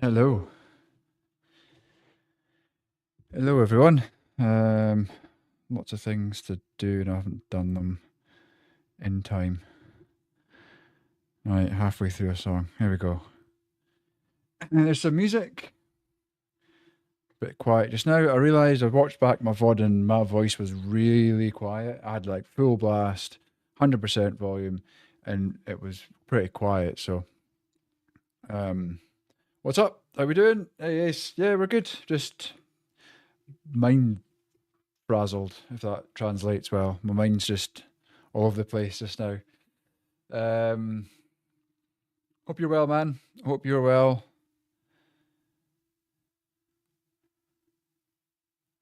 Hello. Hello, everyone. Um, Lots of things to do, and I haven't done them in time. Right, halfway through a song. Here we go. And there's some music. Bit quiet just now. I realised I watched back my VOD and my voice was really quiet. I had like full blast, 100% volume, and it was pretty quiet. So, um, what's up? How we doing? Hey, yes, yeah, we're good. Just mind frazzled, if that translates well. My mind's just all over the place just now. Um, Hope you're well, man. Hope you're well.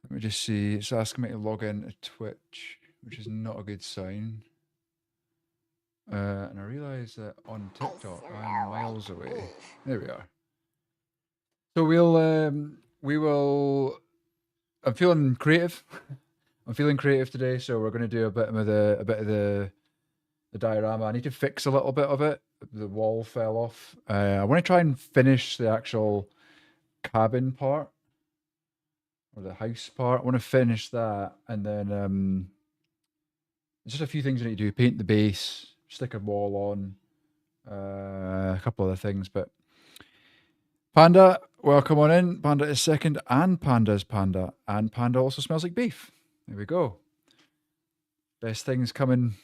Let me just see. It's asking me to log in to Twitch, which is not a good sign. And I realise that on TikTok I'm miles away. There we are. So we will. I'm feeling creative. I'm feeling creative today, so we're going to do a bit of the diorama. I need to fix a little bit of it. The wall fell off. I want to try and finish the actual cabin part or the house part. I want to finish that, and then just a few things I need to do: paint the base, stick a wall on, a couple other things. But Panda, welcome on in. Panda is second, and Panda is Panda, and Panda also smells like beef. There we go. Best things coming.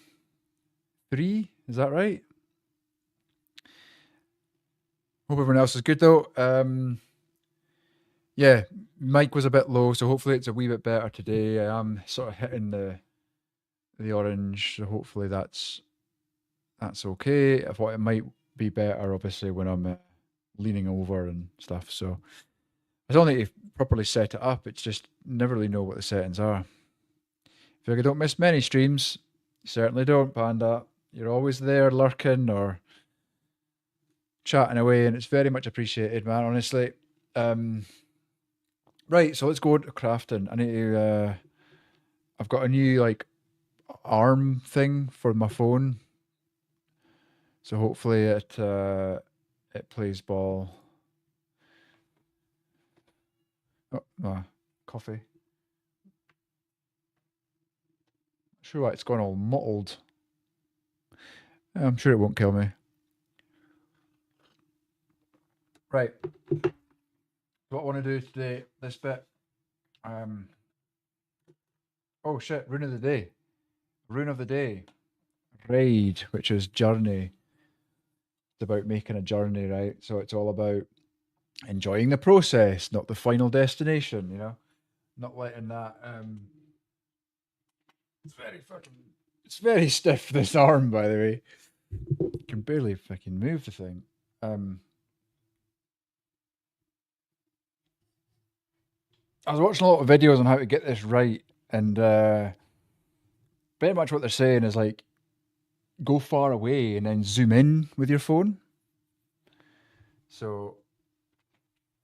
3, is that right? Hope everyone else is good though. Yeah, mic was a bit low, so hopefully it's a wee bit better today. I am sort of hitting the orange, so hopefully that's okay. I thought it might be better, obviously, when I'm leaning over and stuff. So I don't need to properly set it up. It's just never really know what the settings are. Feel like I don't miss many streams. You certainly don't, Panda. You're always there lurking or chatting away, and it's very much appreciated, man. Honestly. Um, right, so let's go to crafting. I need to. I've got a new like arm thing for my phone, so hopefully it plays ball. Oh, no, coffee. Sure, why it's gone all mottled. I'm sure it won't kill me. Right. What I want to do today, this bit. Um. Oh shit! Rune of the day. Rune of the day. Raid, which is journey. It's about making a journey, right? So it's all about enjoying the process, not the final destination. Not letting that. It's very fucking. It's very stiff. This arm, by the way, you can barely fucking move the thing. Um, I was watching a lot of videos on how to get this right, and pretty much what they're saying is like go far away and then zoom in with your phone. So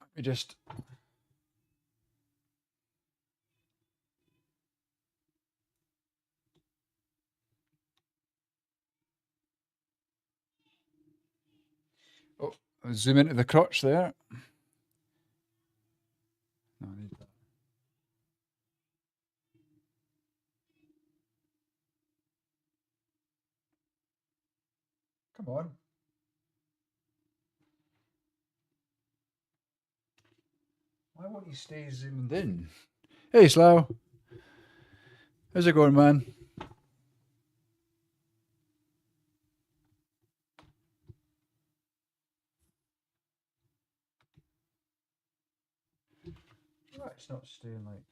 let me just. Oh, zoom into the crotch there. No, I need that. Come on. Why won't you stay zoomed in? Hey, Slough. How's it going, man? Right, it's not staying like.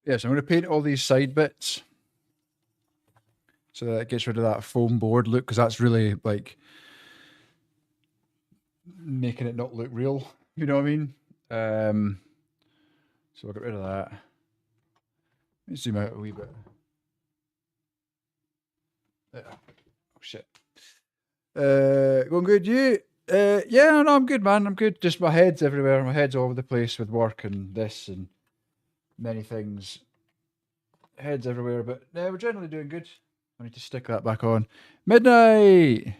Yeah, so I'm going to paint all these side bits so that it gets rid of that foam board look because that's really like making it not look real. You know what I mean? Um, so I'll get rid of that. Let me zoom out a wee bit. There. Oh shit. Going good, you? Yeah, no, I'm good, man. I'm good. Just my head's everywhere. My head's all over the place with work and this and many things. Head's everywhere, but yeah, we're generally doing good. I need to stick that back on. Midnight!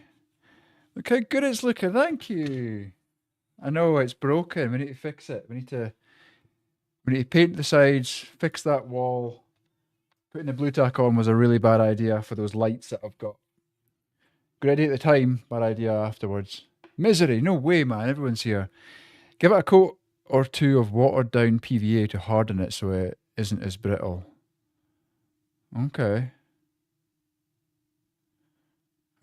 Look how good it's looking. Thank you. I know it's broken. We need to fix it. We need to paint the sides, fix that wall. Putting the blue tack on was a really bad idea for those lights that I've got. Good idea at the time, bad idea afterwards. Misery, no way, man. Everyone's here. Give it a coat or two of watered down PVA to harden it so it isn't as brittle. Okay.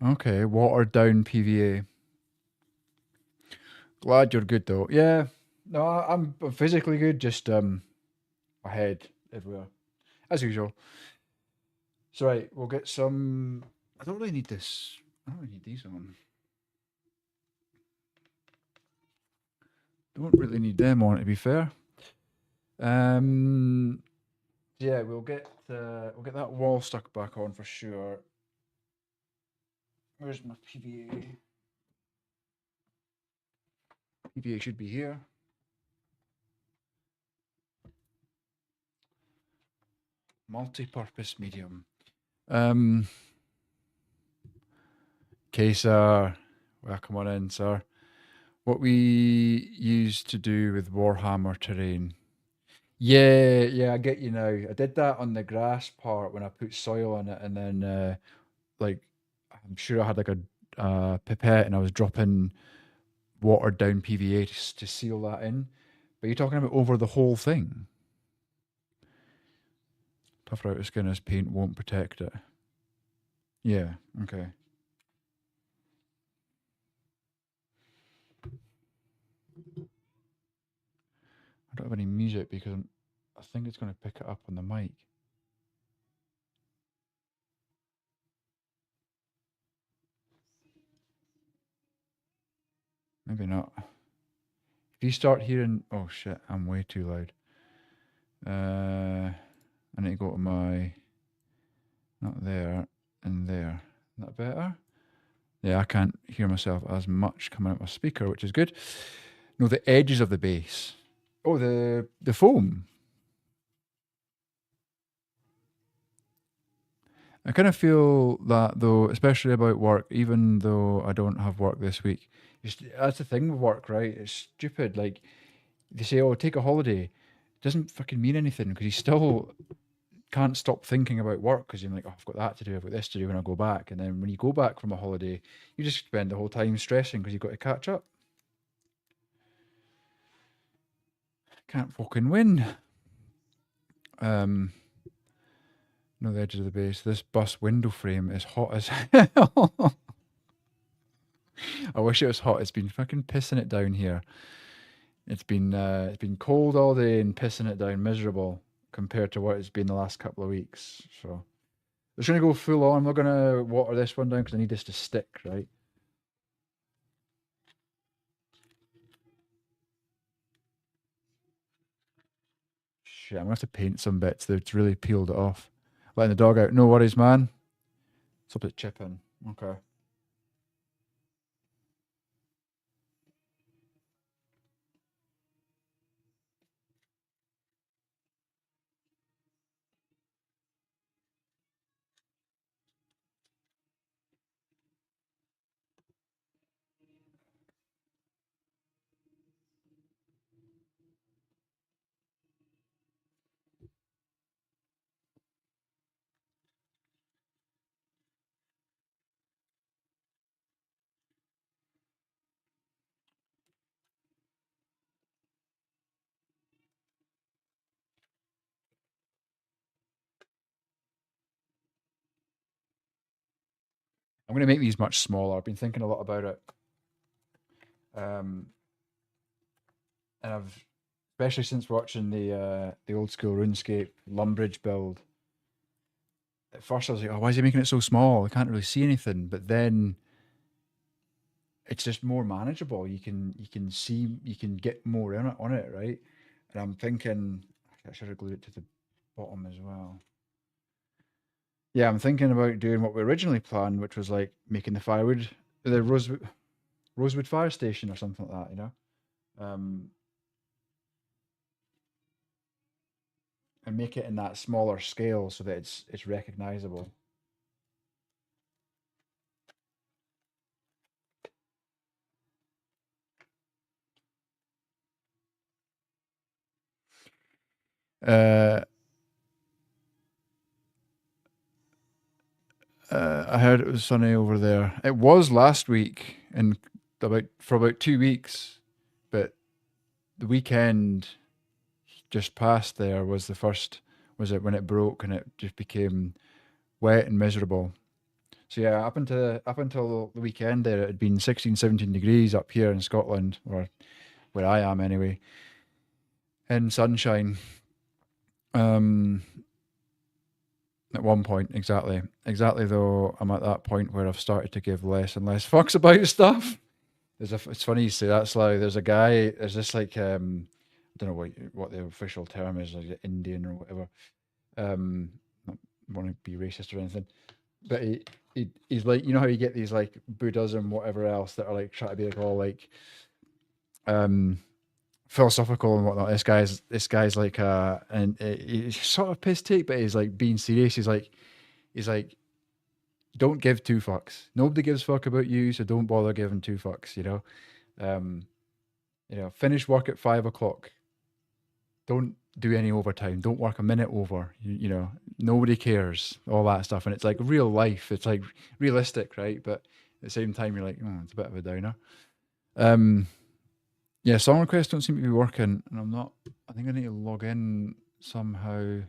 Okay, watered down PVA. Glad you're good though. Yeah. No, I'm physically good, just my head everywhere. As usual. So right, we'll get some. I don't really need this. I don't really need these on. Don't really need them on, to be fair. Yeah, we'll get that wall stuck back on for sure. Where's my PVA? PVA should be here. Multi-purpose medium. Okay, sir. Welcome on in, sir. What we used to do with Warhammer terrain. Yeah, I get you now. I did that on the grass part when I put soil on it, and then like I'm sure I had like a pipette, and I was dropping watered down PVA to seal that in. But you're talking about over the whole thing. Tougher outer skin as paint won't protect it. Yeah. Okay. I don't have any music because I think it's going to pick it up on the mic. Maybe not. If you start hearing, oh shit, I'm way too loud. I need to go to my, not there, and there. Is that better? Yeah, I can't hear myself as much coming out my speaker, which is good. No, the edges of the bass. Oh, the foam. I kind of feel that though, especially about work, even though I don't have work this week. That's the thing with work, right? It's stupid. Like they say, oh, take a holiday. It doesn't fucking mean anything because you still can't stop thinking about work because you're like, oh, I've got that to do, I've got this to do when I go back. And then when you go back from a holiday, you just spend the whole time stressing because you've got to catch up. Can't fucking win. No, the edges of the base. This bus window frame is hot as hell. I wish it was hot. It's been fucking pissing it down here. It's been cold all day and pissing it down, miserable compared to what it's been the last couple of weeks. So I'm just gonna go full on. I'm not gonna water this one down because I need this to stick, right? Shit, I'm gonna have to paint some bits. That's really peeled it off. Letting the dog out. No worries, man. Stop it chipping. Okay. I'm gonna make these much smaller. I've been thinking a lot about it. Um, and I've especially since watching the old school RuneScape Lumbridge build. At first, I was like, "Oh, why is he making it so small? I can't really see anything." But then it's just more manageable. You can see you can get more in it on it, right? And I'm thinking I should have glued it to the bottom as well. Yeah, I'm thinking about doing what we originally planned, which was like making the firewood, the Rosewood Fire Station or something like that, you know, um, and make it in that smaller scale so that it's recognizable. Uh, I heard it was sunny over there. It was last week, and about for about 2 weeks, but the weekend just past there was the first. Was it when it broke and it just became wet and miserable? So yeah, up until the weekend there, it had been 16, 17 degrees up here in Scotland, or where I am anyway, in sunshine. Um, at one point, exactly. Though I'm at that point where I've started to give less and less fucks about stuff. It's funny you say that, Sly. There's a guy. There's this like I don't know what the official term is, like Indian or whatever. Not want to be racist or anything, but he's like, you know how you get these like Buddhism whatever else that are like trying to be like all like um philosophical and whatnot. This guy's like and he's sort of piss take, but he's like being serious. He's like don't give two fucks. Nobody gives fuck about you, so don't bother giving two fucks. Um, finish work at 5 o'clock. Don't do any overtime. Don't work a minute over. Nobody cares. All that stuff, and it's like real life. It's like realistic, right? But at the same time, you're like, oh, it's a bit of a downer. Um, yeah, song requests don't seem to be working, and I'm not. I think I need to log in somehow.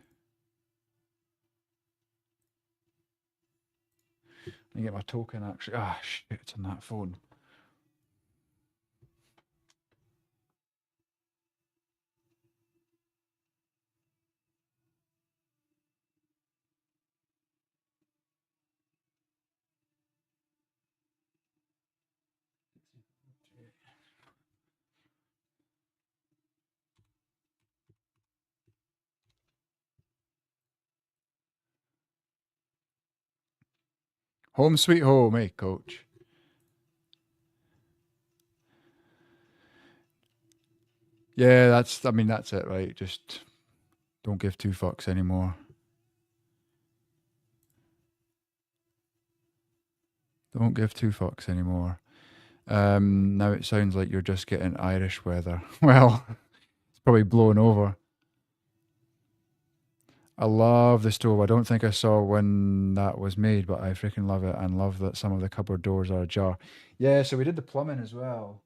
I get my token actually. Ah, shit, it's on that phone. Home sweet home, eh, coach? Yeah, I mean, that's it, right? Just don't give two fucks anymore. Don't give two fucks anymore. Now it sounds like you're just getting Irish weather. Well, it's probably blown over. I love the stove. I don't think I saw when that was made, but I freaking love it and love that some of the cupboard doors are ajar. Yeah, so we did the plumbing as well.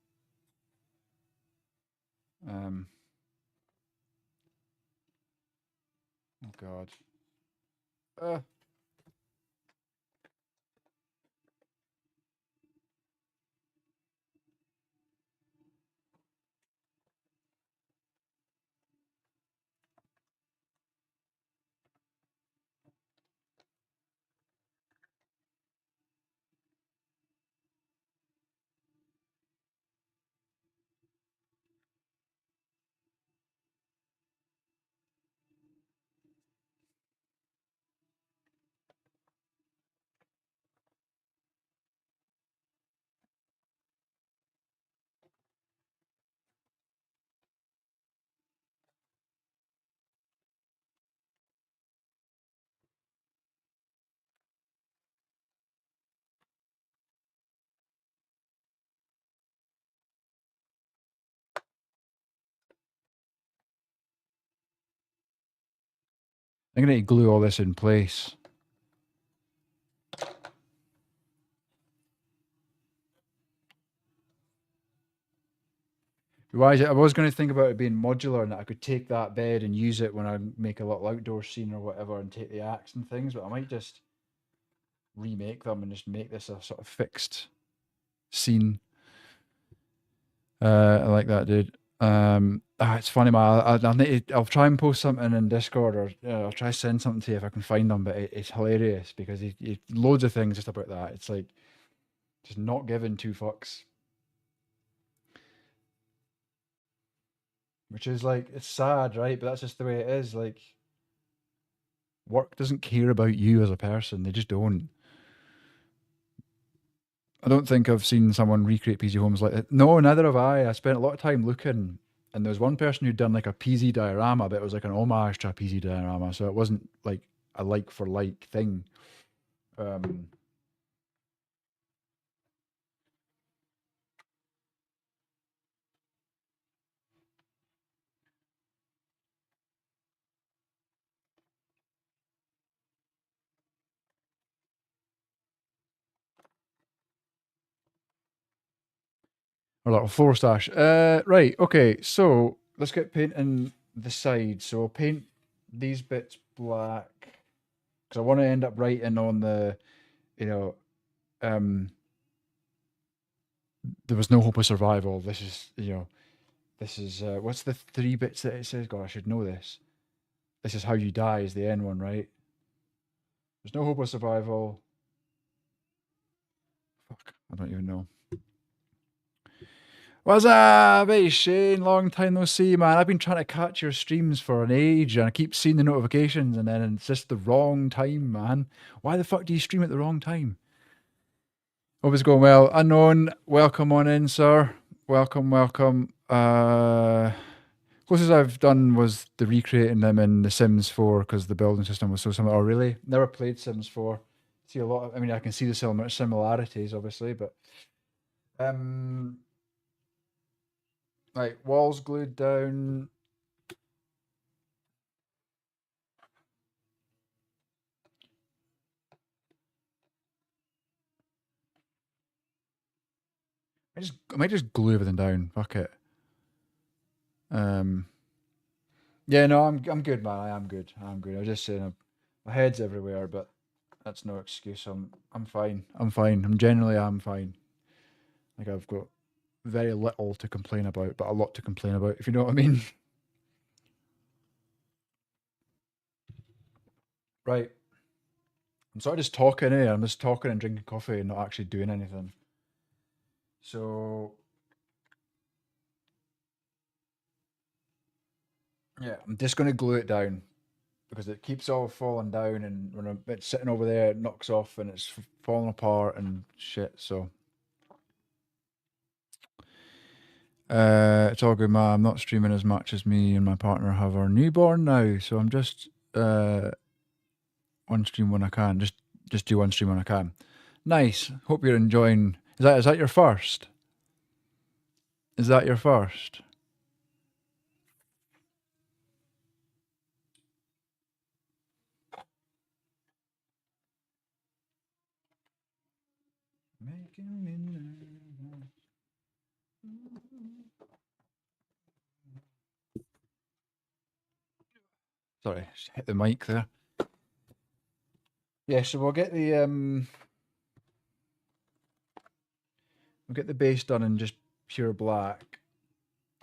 Um, oh God. Uh, I'm gonna need to glue all this in place. Why is it? I was going to think about it being modular and that I could take that bed and use it when I make a little outdoor scene or whatever and take the axe and things, but I might just remake them and just make this a sort of fixed scene. I like that, dude. It's funny, man. I'll try and post something in Discord or I'll try to send something to you if I can find them. But it's hilarious because he loads of things just about that. It's like just not giving two fucks. which is like, it's sad, right? But that's just the way it is. Like, work doesn't care about you as a person. They just don't. I don't think I've seen someone recreate PZ homes like that. No, neither have I. I spent a lot of time looking, and there was one person who'd done like a PZ diorama, but it was like an homage to a PZ diorama, so it wasn't like a like for like thing. Um, or like a floor stash. Right. Okay. So let's get painting the sides. So I'll paint these bits black because I want to end up writing on the, you know, um, there was no hope of survival. This is, this is what's the three bits that it says? God, I should know this. This is how you die is the end one, right? There's no hope of survival. Fuck, I don't even know. What's up, hey Shane? Long time no see, man. I've been trying to catch your streams for an age, and I keep seeing the notifications, and then it's just the wrong time, man. Why the fuck do you stream at the wrong time? Hope it's going well. Unknown, welcome on in, sir. Welcome, welcome. Closest I've done was the recreating them in The Sims 4 because the building system was so similar. Oh, really? Never played Sims 4. See a lot of, I mean, I can see the similarities, obviously, but um, like walls glued down. I might just glue everything down. Fuck it. Um, yeah, no, I'm good, man. I am good. I'm good. I was just saying, my head's everywhere, but that's no excuse. I'm fine. I'm fine. I'm fine. Like I've got very little to complain about, but a lot to complain about. If you know what I mean. Right. I'm sort of just talking, eh? I'm just talking and drinking coffee and not actually doing anything. So yeah, I'm just gonna glue it down because it keeps all falling down, and when it's sitting over there, it knocks off and it's falling apart and shit. So it's all good, ma. I'm not streaming as much as me and my partner have our newborn now, so I'm just one stream when I can. Just do one stream when I can. Nice. Hope you're enjoying. Is that your first? Is that your first? Making me nervous. Sorry, just hit the mic there. Yeah, so we'll get the base done in just pure black.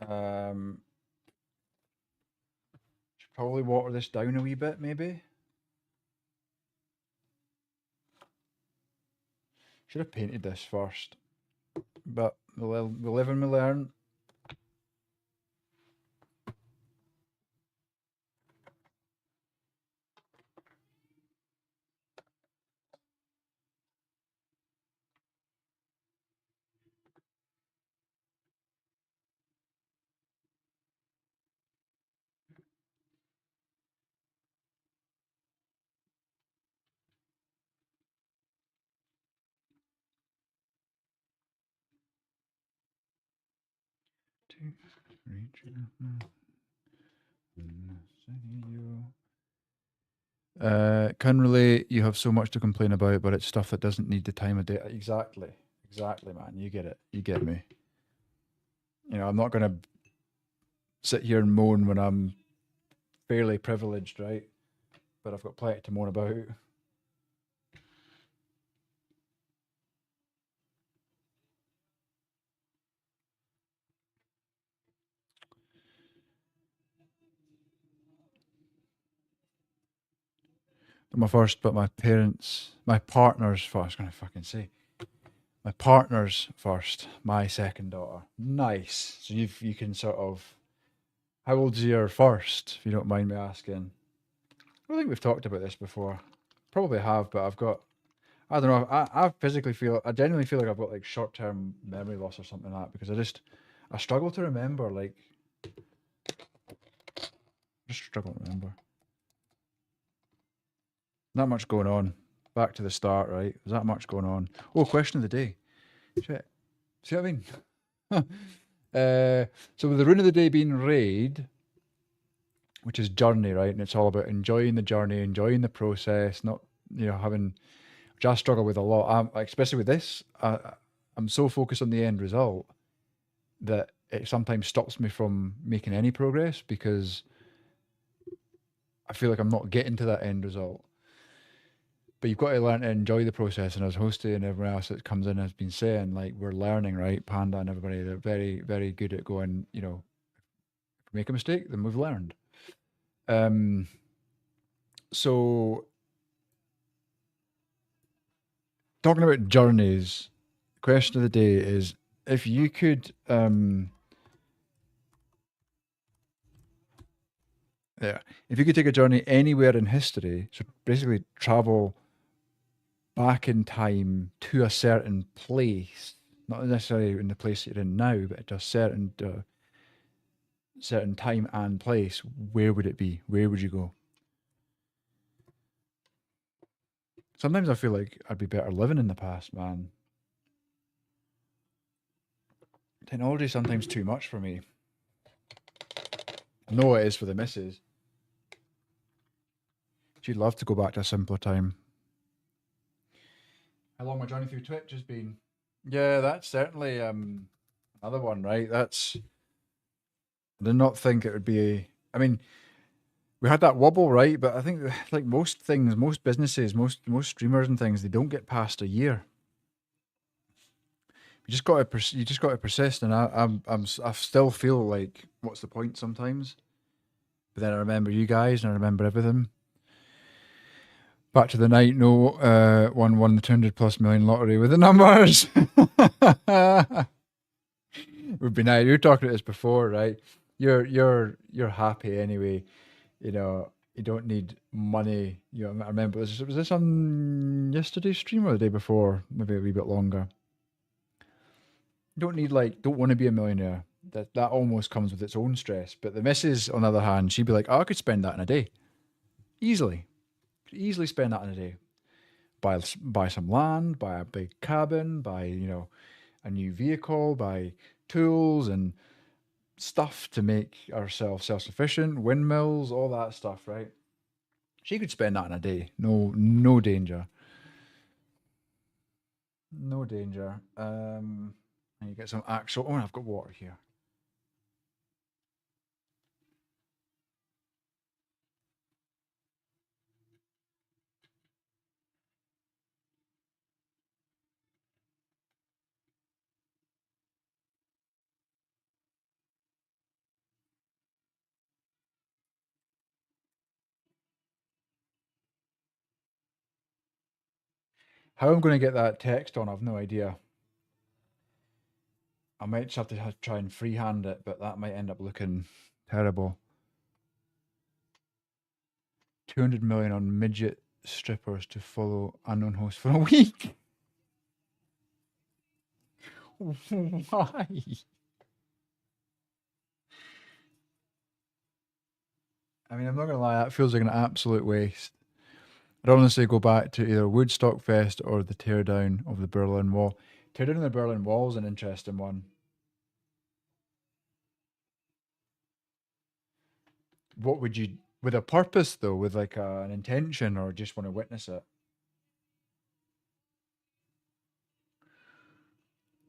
Um, should probably water this down a wee bit, maybe. Should have painted this first, but we'll live and we learn. Can relate. You have so much to complain about, but it's stuff that doesn't need the time of day. Exactly, exactly, man. You get it. You get me. I'm not gonna sit here and moan when I'm fairly privileged, right? But I've got plenty to moan about. My first, but my partner's first. I was gonna fucking say my partner's first. My second daughter. Nice. So you can sort of How old's your first, if you don't mind me asking? I don't think we've talked about this before. Probably have, but I don't know. I genuinely feel like I've got like short term memory loss or something like that because I struggle to remember. Like, just struggle to remember. Not much going on. Back to the start, right? There's that much going on. Oh, question of the day. Shit. See what I mean? So with the rune of the day being raid, which is journey, right? And it's all about enjoying the journey, enjoying the process, not having. Which I struggle with a lot. Especially with this, I'm so focused on the end result that it sometimes stops me from making any progress because I feel like I'm not getting to that end result. But you've got to learn to enjoy the process. And as Hosty and everyone else that comes in has been saying, like, we're learning, right? Panda and everybody, they're very, very good at going, if we make a mistake, then we've learned. Um, so talking about journeys, question of the day is if you could, yeah, if you could take a journey anywhere in history, so basically travel back in time to a certain place, not necessarily in the place you're in now, but at a certain time and place, where would it be? Where would you go? Sometimes I feel like I'd be better living in the past, man. Technology sometimes too much for me. I know it is for the missus. She'd love to go back to a simpler time. How long my journey through Twitch has been? Yeah, that's certainly another one, right? I did not think it would be. I mean, we had that wobble, right? But I think like most things, most businesses, most streamers and things, they don't get past a year. You just got to persist, and I still feel like what's the point sometimes? But then I remember you guys, and I remember everything. Back to the night, no one won the 200 plus million lottery with the numbers. We've been out. You were talking about this before, right? You're happy anyway. You don't need money. I remember was this on yesterday's stream or the day before? Maybe a wee bit longer. You don't want to be a millionaire. That almost comes with its own stress. But the missus, on the other hand, she'd be like, "Oh, I could spend that in a day, easily. Could easily spend that in a day. Buy some land, buy a big cabin, buy a new vehicle, buy tools and stuff to make ourselves self-sufficient, windmills, all that stuff, right? She could spend that in a day. No danger. No danger. And you get some actual. Oh, I've got water here. How I'm going to get that text on, I've no idea. I might just have to try and freehand it, but that might end up looking terrible. 200 million on midget strippers to follow unknown host for a week. Why? I mean, I'm not gonna lie, that feels like an absolute waste. I'd honestly go back to either Woodstock Fest or the teardown of the Berlin Wall. Teardown of the Berlin Wall is an interesting one. What would you, with a purpose though, with like an intention, or just want to witness it?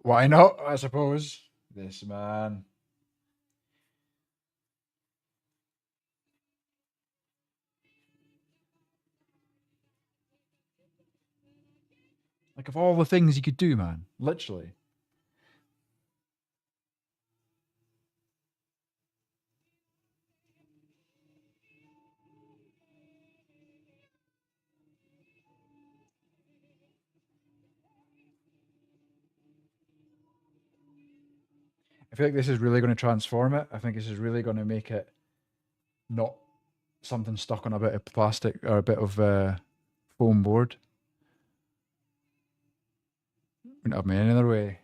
Why not? I suppose. This man. Like of all the things you could do, man, literally. I feel like this is really going to transform it. I think this is really going to make it not something stuck on a bit of plastic or a bit of foam board. Wouldn't have me any other way.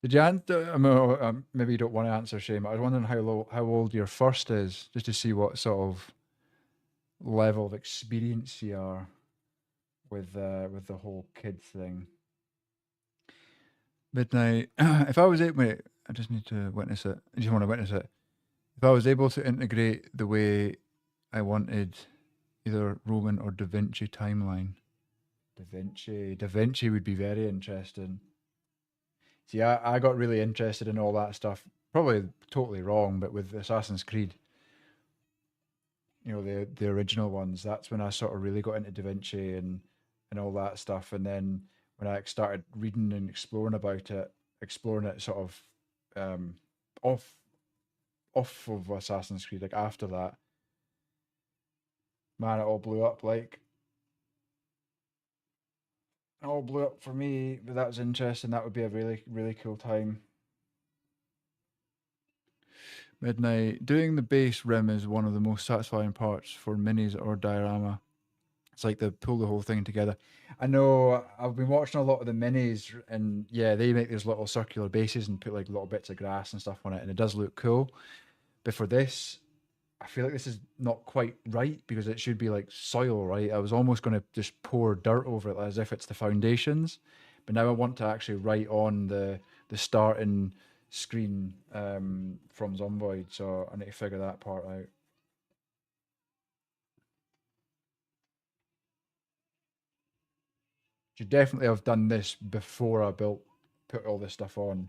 Did you answer? Maybe you don't want to answer, Shane. I was wondering how old your first is, just to see what sort of level of experience you are with the whole kid thing. Midnight. If I was able, wait, I just need to witness it. I just want to witness it. If I was able to integrate the way I wanted, either Roman or Da Vinci timeline. Da Vinci would be very interesting. See, I got really interested in all that stuff. Probably totally wrong, but with Assassin's Creed, the original ones, that's when I sort of really got into Da Vinci and all that stuff. And then when I started reading and exploring it sort of off of Assassin's Creed, like after that, man, it all blew up. Like it all blew up for me. But that was interesting. That would be a really really cool time. Midnight. Doing the base rim is one of the most satisfying parts for minis or diorama. It's like they pull the whole thing together. I know I've been watching a lot of the minis, and yeah, they make these little circular bases and put like little bits of grass and stuff on it, and it does look cool. But for this, I feel like this is not quite right because it should be like soil, right? I was almost going to just pour dirt over it as if it's the foundations, but now I want to actually write on the starting screen from Zomboid, so I need to figure that part out. Should definitely have done this before I put all this stuff on.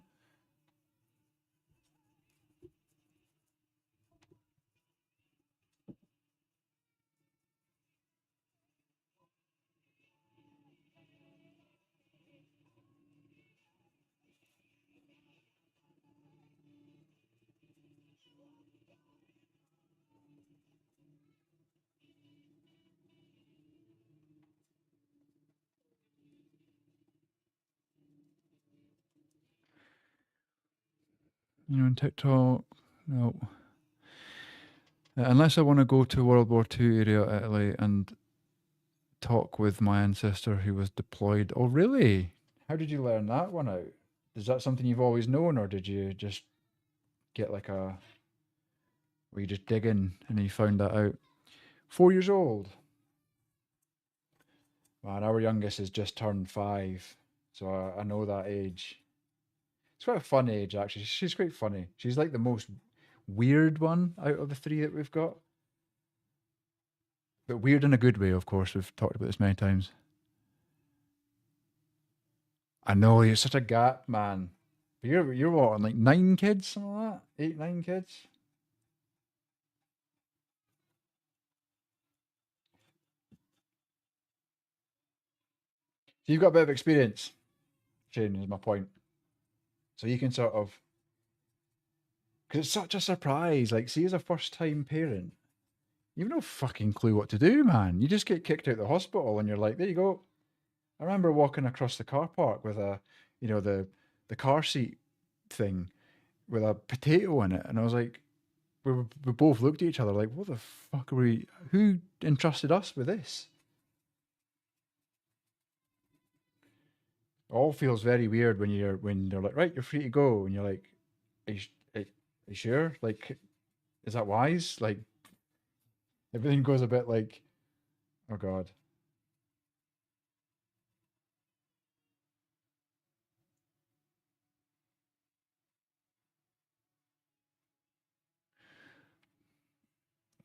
On TikTok, no. Unless I want to go to World War Two area Italy and talk with my ancestor who was deployed. Oh, really? How did you learn that one out? Is that something you've always known, or did you just get like where you just dig in and you found that out? 4 years old. Man, our youngest has just turned 5, so I know that age. It's quite a fun age, actually. She's quite funny. She's like the most weird one out of the three that we've got. But weird in a good way, of course. We've talked about this many times. I know you're such a gap, man. But you're what, on like 9 kids, something like that? 8, 9 kids? So you've got a bit of experience, Shane, is my point. So you can sort of, because it's such a surprise. Like, see, as a first time parent, you've no fucking clue what to do, man. You just get kicked out the hospital and you're like, there you go. I remember walking across the car park with the car seat thing with a potato in it. And I was like, we both looked at each other like, what the fuck are we, who entrusted us with this? All feels very weird when they're like, right, you're free to go, and you're like, are you sure? Like, is that wise? Like, everything goes a bit like, oh god.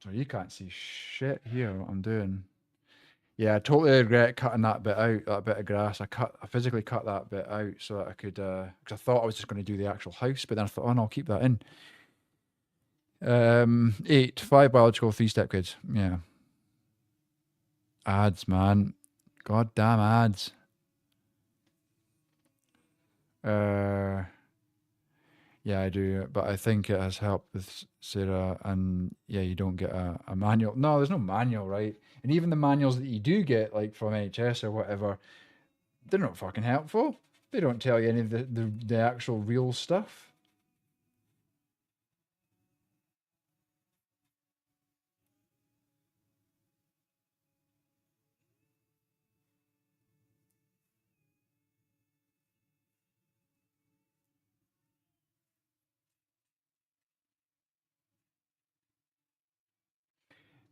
So you can't see shit here. What I'm doing. Yeah, I totally regret cutting that bit out, that bit of grass. I physically cut that bit out so that I could, because I thought I was just going to do the actual house, but then I thought, oh no, I'll keep that in. 8, 5 biological, 3 step kids. Yeah, ads, man. God damn ads. Uh, yeah, I do, but I think it has helped with Sarah, and yeah, you don't get a manual. No, there's no manual, right? And even the manuals that you do get, like from NHS or whatever, they're not fucking helpful. They don't tell you any of the actual real stuff.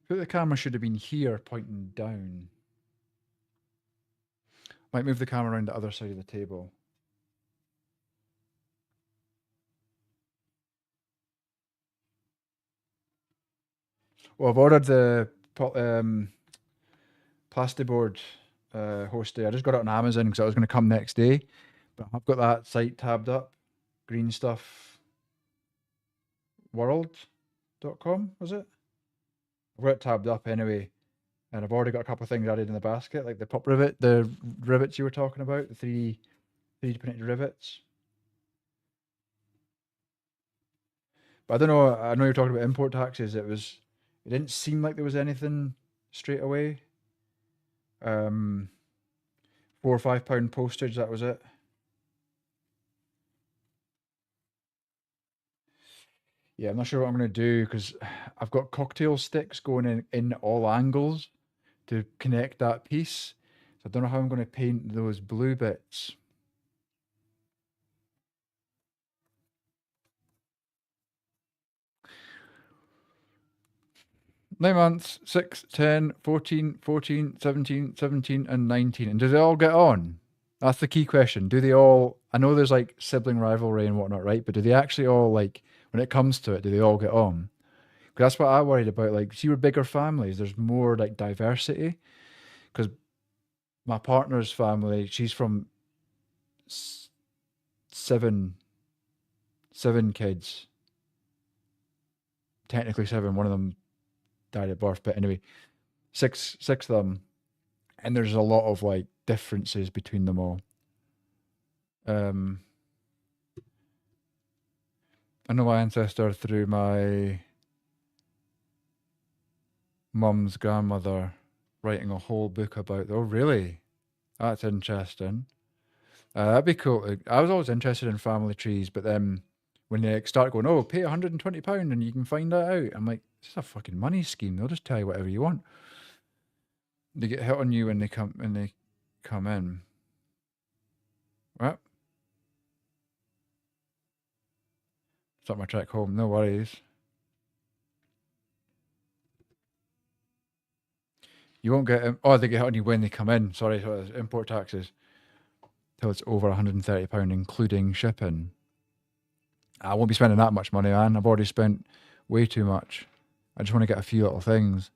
But the camera should have been here, pointing down. Might move the camera around the other side of the table. Well, I've ordered the plastiboard host day. I just got it on Amazon because I was going to come next day, but I've got that site tabbed up. Green Stuff World.com, was it? I've got it tabbed up anyway, and I've already got a couple of things added in the basket, like the pop rivet, the rivets you were talking about, the 3D printed rivets. But I don't know. I know you're talking about import taxes. It didn't seem like there was anything straight away. Um, £4 or £5 postage. That was it. Yeah, I'm not sure what I'm going to do because I've got cocktail sticks going in all angles to connect that piece. So I don't know how I'm going to paint those blue bits. 9 months, 6, 10, 14, 14, 17, 17, and 19. And do they all get on? That's the key question. Do they all, I know there's like sibling rivalry and whatnot, right? But do they actually all, like, when it comes to it, do they all get on? Because that's what I worried about. Like, see, we're bigger families, there's more like diversity. Because my partner's family, she's from s- seven, seven kids. Technically seven. One of them died at birth, but anyway, six of them, and there's a lot of like differences between them all. Um, I know my ancestor through my mum's grandmother writing a whole book about. Oh, really? That's interesting. That'd be cool. I was always interested in family trees, but then when they start going, oh, pay £120 and you can find that out, I'm like, this is a fucking money scheme. They'll just tell you whatever you want. They get hit on you when they come in. Well, start my trek home. No worries. You won't get. Oh, they get hit on you when they come in. Sorry, so it's import taxes till it's over £130, including shipping. I won't be spending that much money, man. I've already spent way too much. I just want to get a few little things.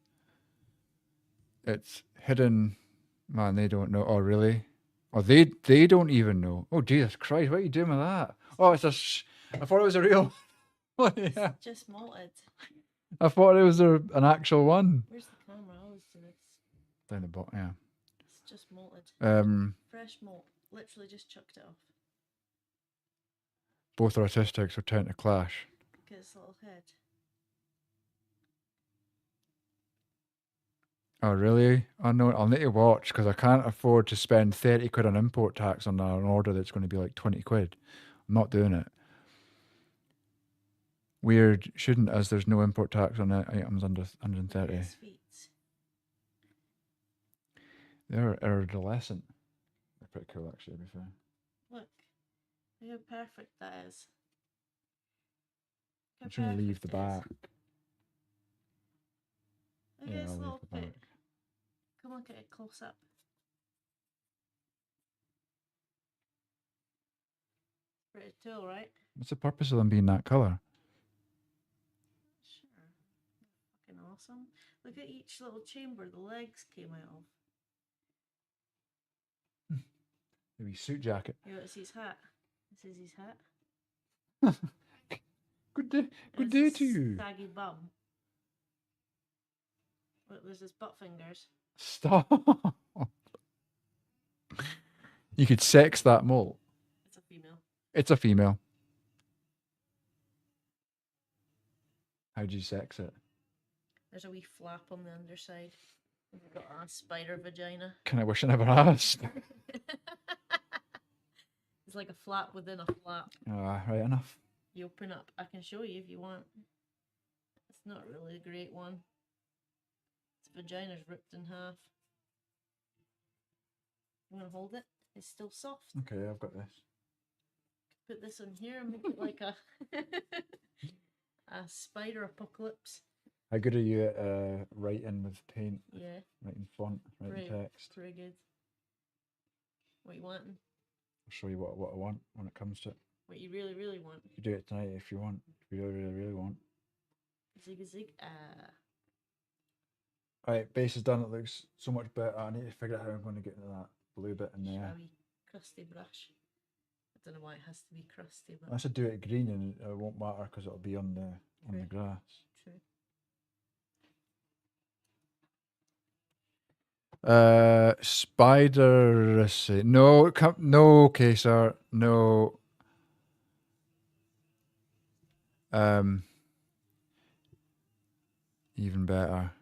It's hidden. Man, they don't know. Oh, really? Oh, they don't even know. Oh, Jesus Christ, what are you doing with that? Oh, it's a. I thought it was a real. Yeah. It's just malted. I thought it was an actual one. Where's the camera? I always do this. Down the bottom, yeah. It's just malted. Fresh malt. Literally just chucked it off. Both are autistic, so tend to clash. Look at his little head. Oh, really? Oh, no, I'll need to watch because I can't afford to spend 30 quid on import tax on an order that's going to be like 20 quid. I'm not doing it. Weird, shouldn't, as there's no import tax on items under 130. His feet. They're adolescent. They're pretty cool, actually, to be fair. Look how perfect that is. I'm just going to leave the back. Look at this little foot. Come look at it close up. Pretty cool, right? What's the purpose of them being that colour? Sure. Fucking awesome. Look at each little chamber the legs came out of. The wee suit jacket. Yeah, it's his hat. This is his hat. Good day to you. Saggy bum. Look, there's his butt fingers. Stop. You could sex that mole. It's a female. It's a female. How do you sex it? There's a wee flap on the underside. We've got a spider vagina. Can I wish I never asked? It's like a flap within a flap. Right enough. You open up. I can show you if you want. It's not really a great one. Its vagina's ripped in half. You want to hold it? It's still soft. Okay, I've got this. Put this on here and make it like a a spider apocalypse. How good are you at writing with paint? Yeah. Writing font, writing text? Pretty good. What you wanting? I'll show you what I want when it comes to it. What you really, really want? You do it tonight if you want. If you really, really, really want. Zig zig. Right, base is done. It looks so much better. I need to figure out how I'm going to get into that blue bit in there. A wee crusty brush. I don't know why it has to be crusty, but I should do it green and it won't matter because it'll be on the grass. True. Spider. No, no, okay, sir. No. Even better.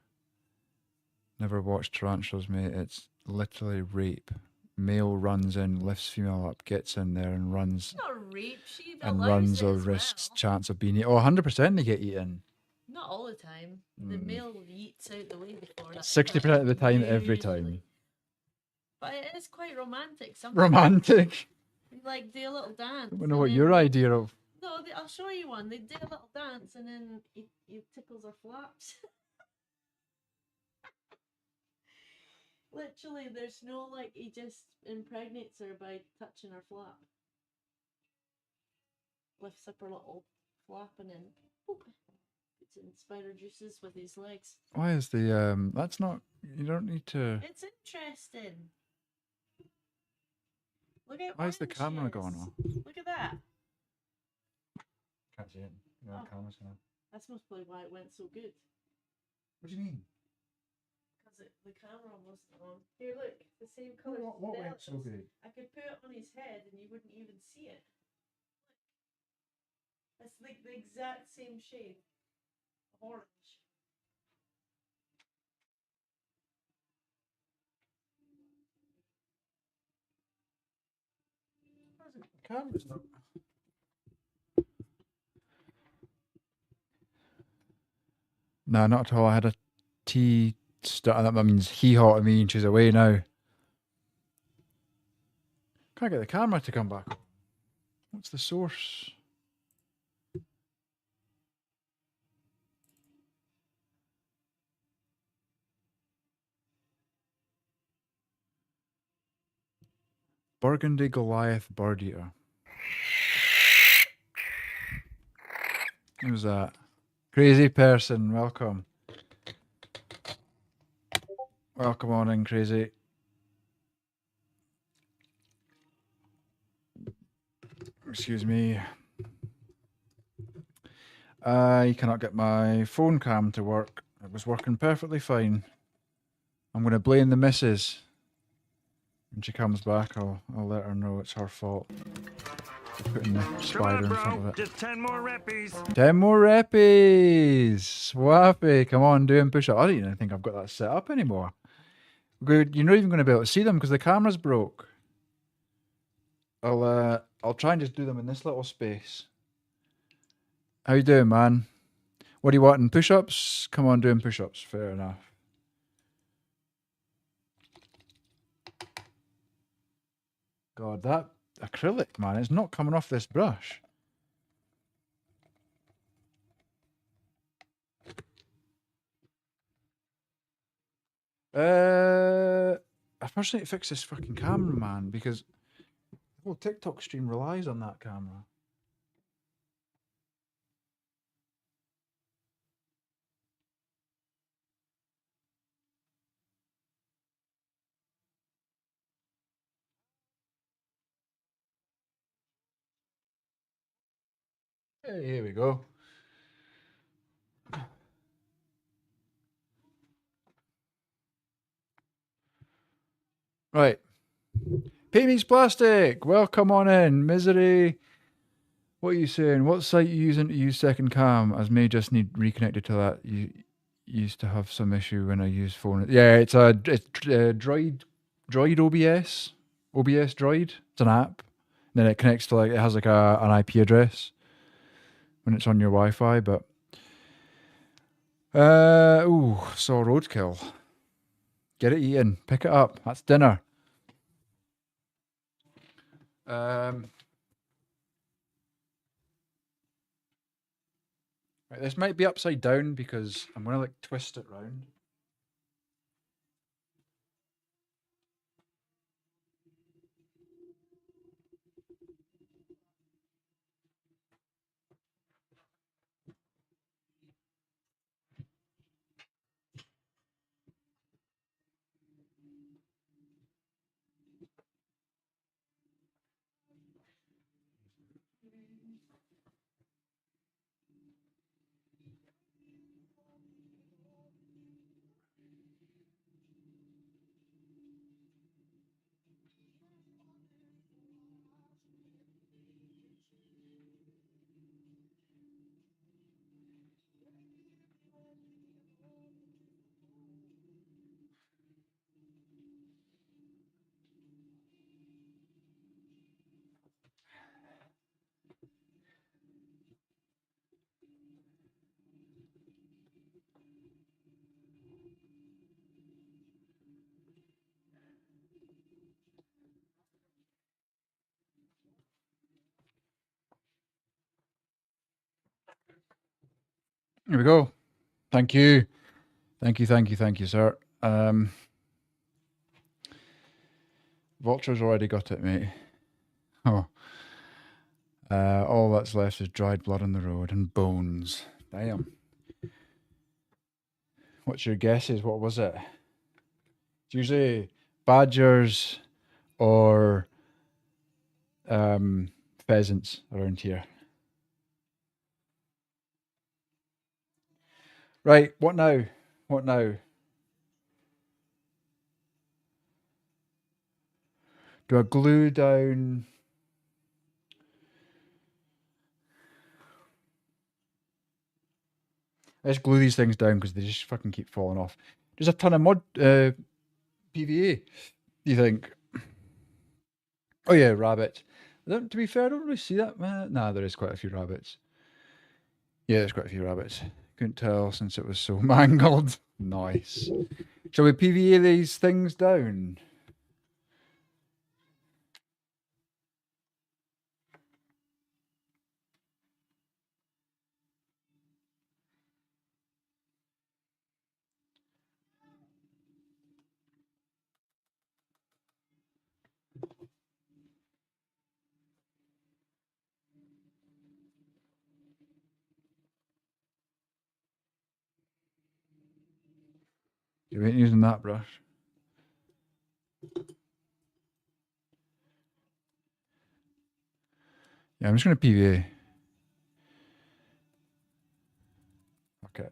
Never watched tarantulas, mate. It's literally rape. Male runs in, lifts female up, gets in there and runs. It's not rape. She and allows runs it or as risks well. chance of being eaten. Oh, 100% they get eaten. Not all the time. The male yeets out the way before that. 60% of the time, every Usually. time. But it is quite romantic. Sometimes. Romantic. They like do a little dance. I don't know what your idea of. No, I'll show you one. They do a little dance and then he tickles her flaps. Literally, there's no like he just impregnates her by touching her flap. Lifts up her little flap and then boop, puts in spider juices with his legs. Why is the that's not, you don't need to. It's interesting. Look at Why is the camera going off? Look at that. Can't see it. No, Oh. camera's gonna. That's mostly why it went so good. What do you mean? Because the camera wasn't on. Here, look, the same colour. What went so good? I could put it on his head and you wouldn't even see it. Look. It's like the exact same shade. Orange. The camera's not. No, not at all. I had a tea start. That means he hot at me and she's away now. Can't get the camera to come back. What's the source? Burgundy Goliath Bird Eater. Who's that? Crazy person, welcome. Welcome on in, Crazy. Excuse me. I cannot get my phone cam to work. It was working perfectly fine. I'm going to blame the missus. When she comes back, I'll let her know it's her fault. Putting the spider in front of it. Just 10 more reppies. 10 more reppies. Swappy. Come on, doing push up. I don't even think I've got that set up anymore. Good. You're not even going to be able to see them because the camera's broke. I'll try and just do them in this little space. How you doing, man? What do you want in push-ups? Come on, doing push-ups. Fair enough. God, that acrylic, man, it's not coming off this brush. I first need to fix this fucking camera, man, because the whole TikTok stream relies on that camera. Hey, here we go. Right. Pay Me's Plastic. Welcome on in. Misery. What are you saying? What site you using to use second cam? As may just need reconnected to that. You used to have some issue when I use phone. Yeah, it's Droid OBS Droid. It's an app. And then it connects to it has an IP address when it's on your Wi-Fi. But saw roadkill. Get it eaten. Pick it up. That's dinner. Right, this might be upside down because I'm gonna twist it round. Here we go. Thank you. Thank you, sir. Vulture's already got it, mate. Oh. All that's left is dried blood on the road and bones. Damn. What's your guesses? What was it? It's usually badgers or pheasants around here. Right, what now? What now? Do I glue down? Let's glue these things down because they just fucking keep falling off. There's a ton of PVA, you think? Oh yeah, rabbit. To be fair, I don't really see that. Nah, there is quite a few rabbits. Yeah, there's quite a few rabbits. Couldn't tell since it was so mangled. Nice. Shall we PVA these things down? You ain't using that brush. Yeah, I'm just going to PVA. Okay.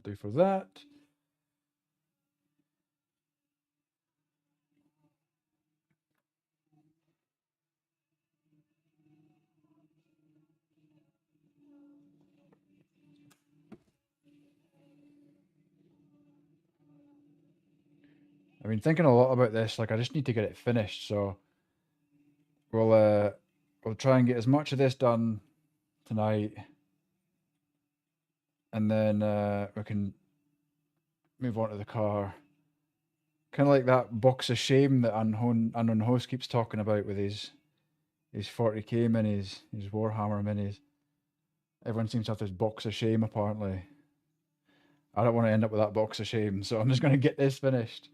Do for that. I've been thinking a lot about this. Like, I just need to get it finished. So we'll try and get as much of this done tonight, and then we can move on to the car. Kind of like that box of shame that Unknown Host keeps talking about with his 40k minis, his Warhammer minis. Everyone seems to have this box of shame, apparently. I don't want to end up with that box of shame, so I'm just going to get this finished.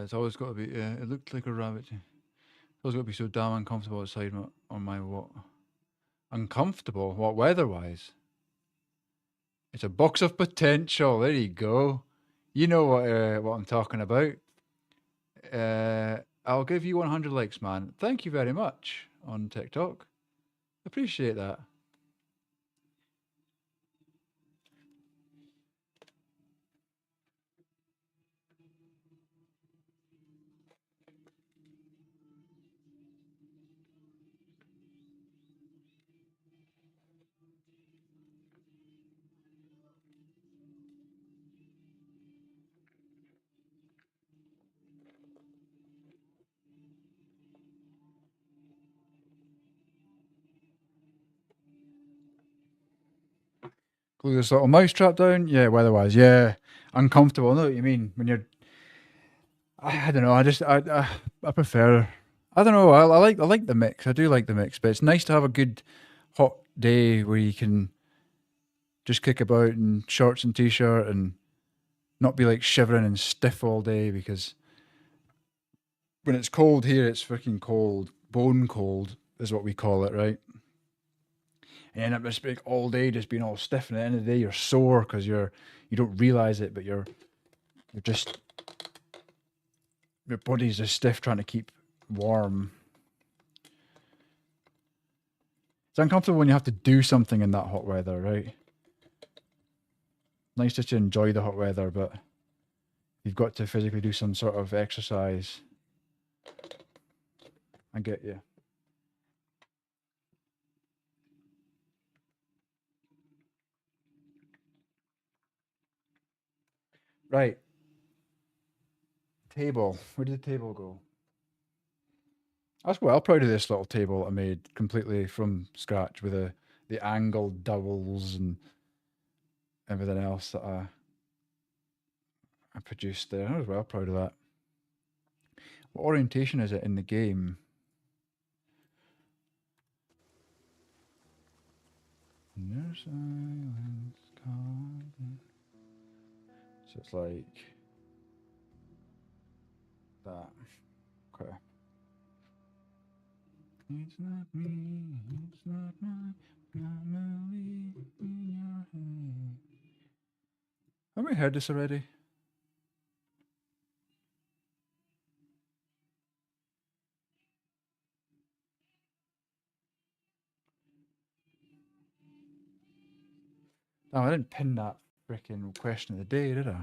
It's always got to be. It looked like a rabbit. It's always got to be so damn uncomfortable outside on my what? Uncomfortable? What weather-wise? It's a box of potential. There you go. You know what I'm talking about. I'll give you 100 likes, man. Thank you very much on TikTok. Appreciate that. Glue this little mouse trap down. Yeah, weather-wise. Yeah, uncomfortable. I know what you mean. When you're, I don't know. I prefer. I don't know. I like the mix. I do like the mix, but it's nice to have a good hot day where you can just kick about in shorts and t-shirt and not be like shivering and stiff all day, because when it's cold here, it's freaking cold. Bone cold is what we call it, right? And you end up just like all day just being all stiff, and at the end of the day you're sore because you don't realize it, but you're just, your body's just stiff trying to keep warm. It's uncomfortable when you have to do something in that hot weather, right? Nice just to enjoy the hot weather, but you've got to physically do some sort of exercise. I get you. Right. Table. Where did the table go? I was well proud of this little table I made completely from scratch with the angled dowels and everything else that I produced there. I was well proud of that. What orientation is it in the game? No silence, so it's like that. Okay. It's not me, it's not my family in your head. Have we heard this already? No, I didn't pin that freaking question of the day, did I?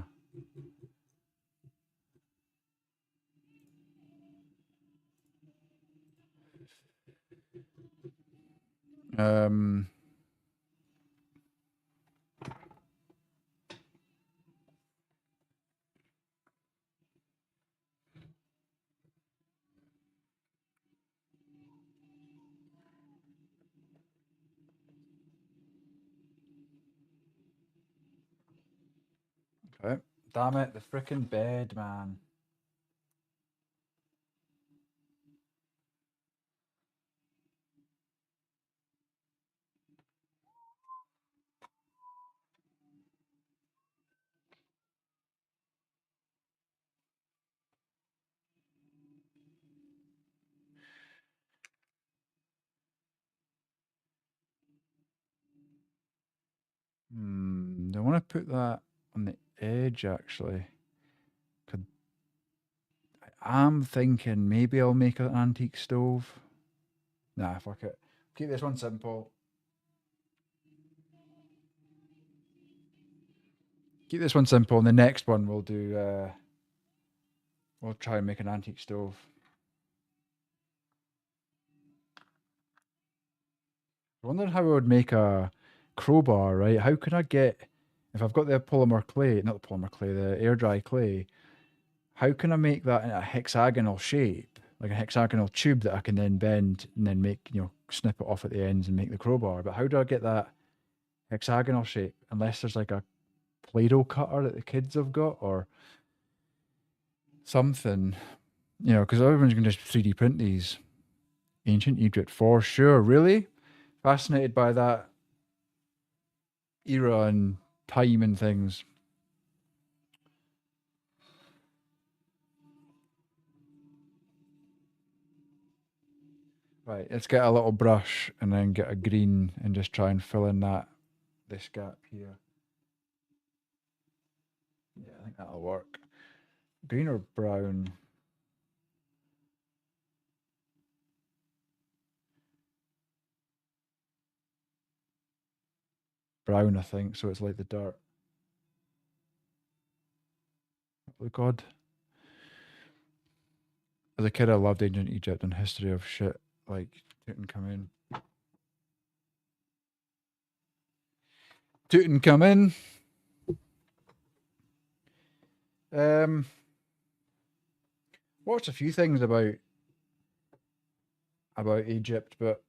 Um, okay. Damn it, the freaking bed, man. I want to put that on the edge actually. Could I'm thinking maybe I'll make an antique stove. Nah, fuck it. Keep this one simple. Keep this one simple, and the next one we'll do. We'll try and make an antique stove. I wonder how I would make a crowbar. Right? How could I get, if I've got the polymer clay, not the polymer clay, the air dry clay? How can I make that in a hexagonal shape, like a hexagonal tube that I can then bend and then make, snip it off at the ends and make the crowbar? But how do I get that hexagonal shape unless there's like a Play-Doh cutter that the kids have got, or something, you know, because everyone's going to just 3D print these. Ancient Egypt, for sure. Really fascinated by that era and time and things. Right, let's get a little brush and then get a green and just try and fill in this gap here. Yeah, I think that'll work. Green or brown? Brown, I think, so it's like the dirt. Oh God. As a kid, I loved ancient Egypt and history of shit like Tutankhamun. Tutankhamun. Watched a few things about Egypt, but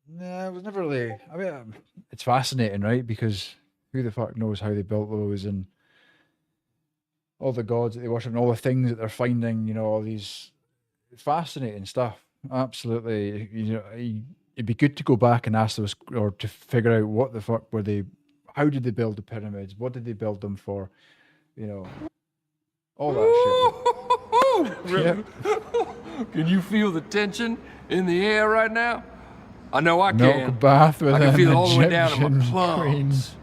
nah, it was never really. I mean, it's fascinating, right? Because who the fuck knows how they built those and all the gods that they worship and all the things that they're finding. You know, all these fascinating stuff. Absolutely, you know, it'd be good to go back and ask those or to figure out what the fuck were they. How did they build the pyramids? What did they build them for? You know, all that shit. Really? Can you feel the tension in the air right now? I know I Milk can. bath with I can an feel it all the way down to my Egyptian plums,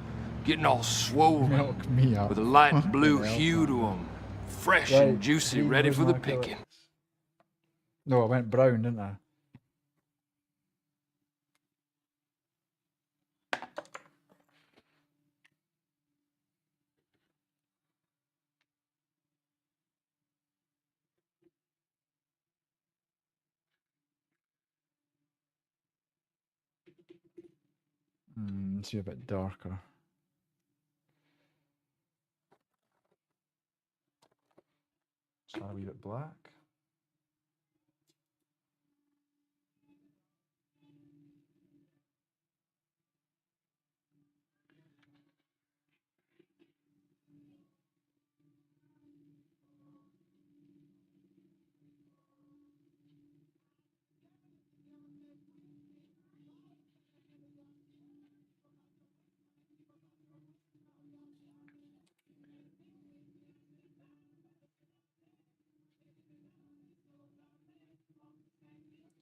getting all swollen, Milk me up. with a light Fucking blue hell, hue to man. them, fresh Right, and juicy, green ready was for the my colour. picking. No, I went brown, didn't I? Let's see a bit darker. Start a wee bit black.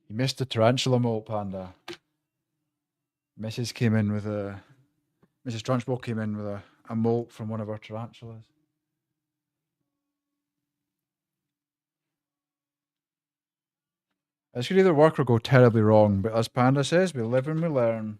You missed the tarantula molt, Panda. Mrs. came in with a Mrs. Trunchbull came in with a molt from one of our tarantulas. This could either work or go terribly wrong, but as Panda says, we live and we learn.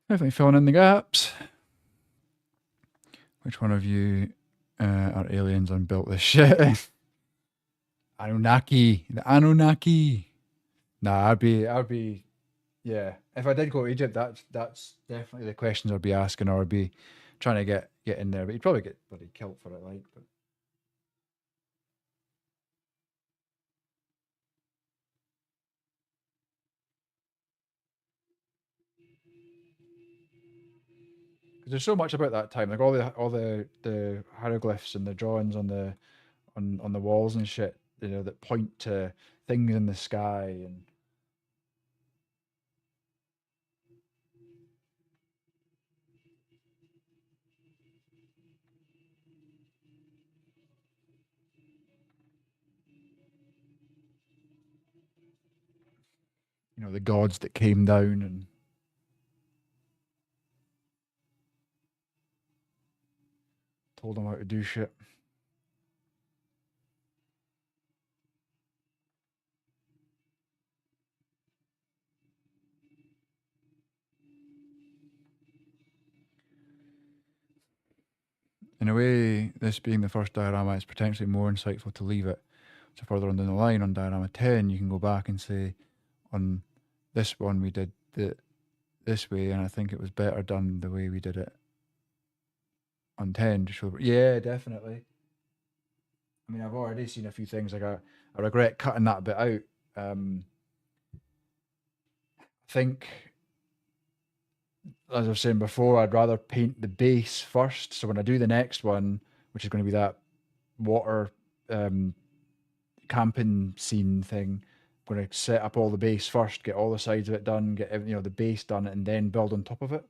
Definitely filling in the gaps. Which one of you are aliens and built this shit? Anunnaki. The Anunnaki. Nah, I'd be, yeah. If I did go to Egypt, that's definitely the questions I'd be asking, or I'd be trying to get in there. But you'd probably get bloody killed for it, like. But because there's so much about that time, like all the hieroglyphs and the drawings on the walls and shit, you know, that point to things in the sky and you know the gods that came down and told them how to do shit. In a way, this being the first diorama, it's potentially more insightful to leave it. So further on down the line, on diorama 10, you can go back and say, on this one we did this way, and I think it was better done the way we did it on 10 to show. Yeah, definitely. I mean, I've already seen a few things like I regret cutting that bit out. I think, as I was saying before, I'd rather paint the base first. So when I do the next one, which is going to be that water camping scene thing, I'm going to set up all the base first, get all the sides of it done, get the base done, and then build on top of it.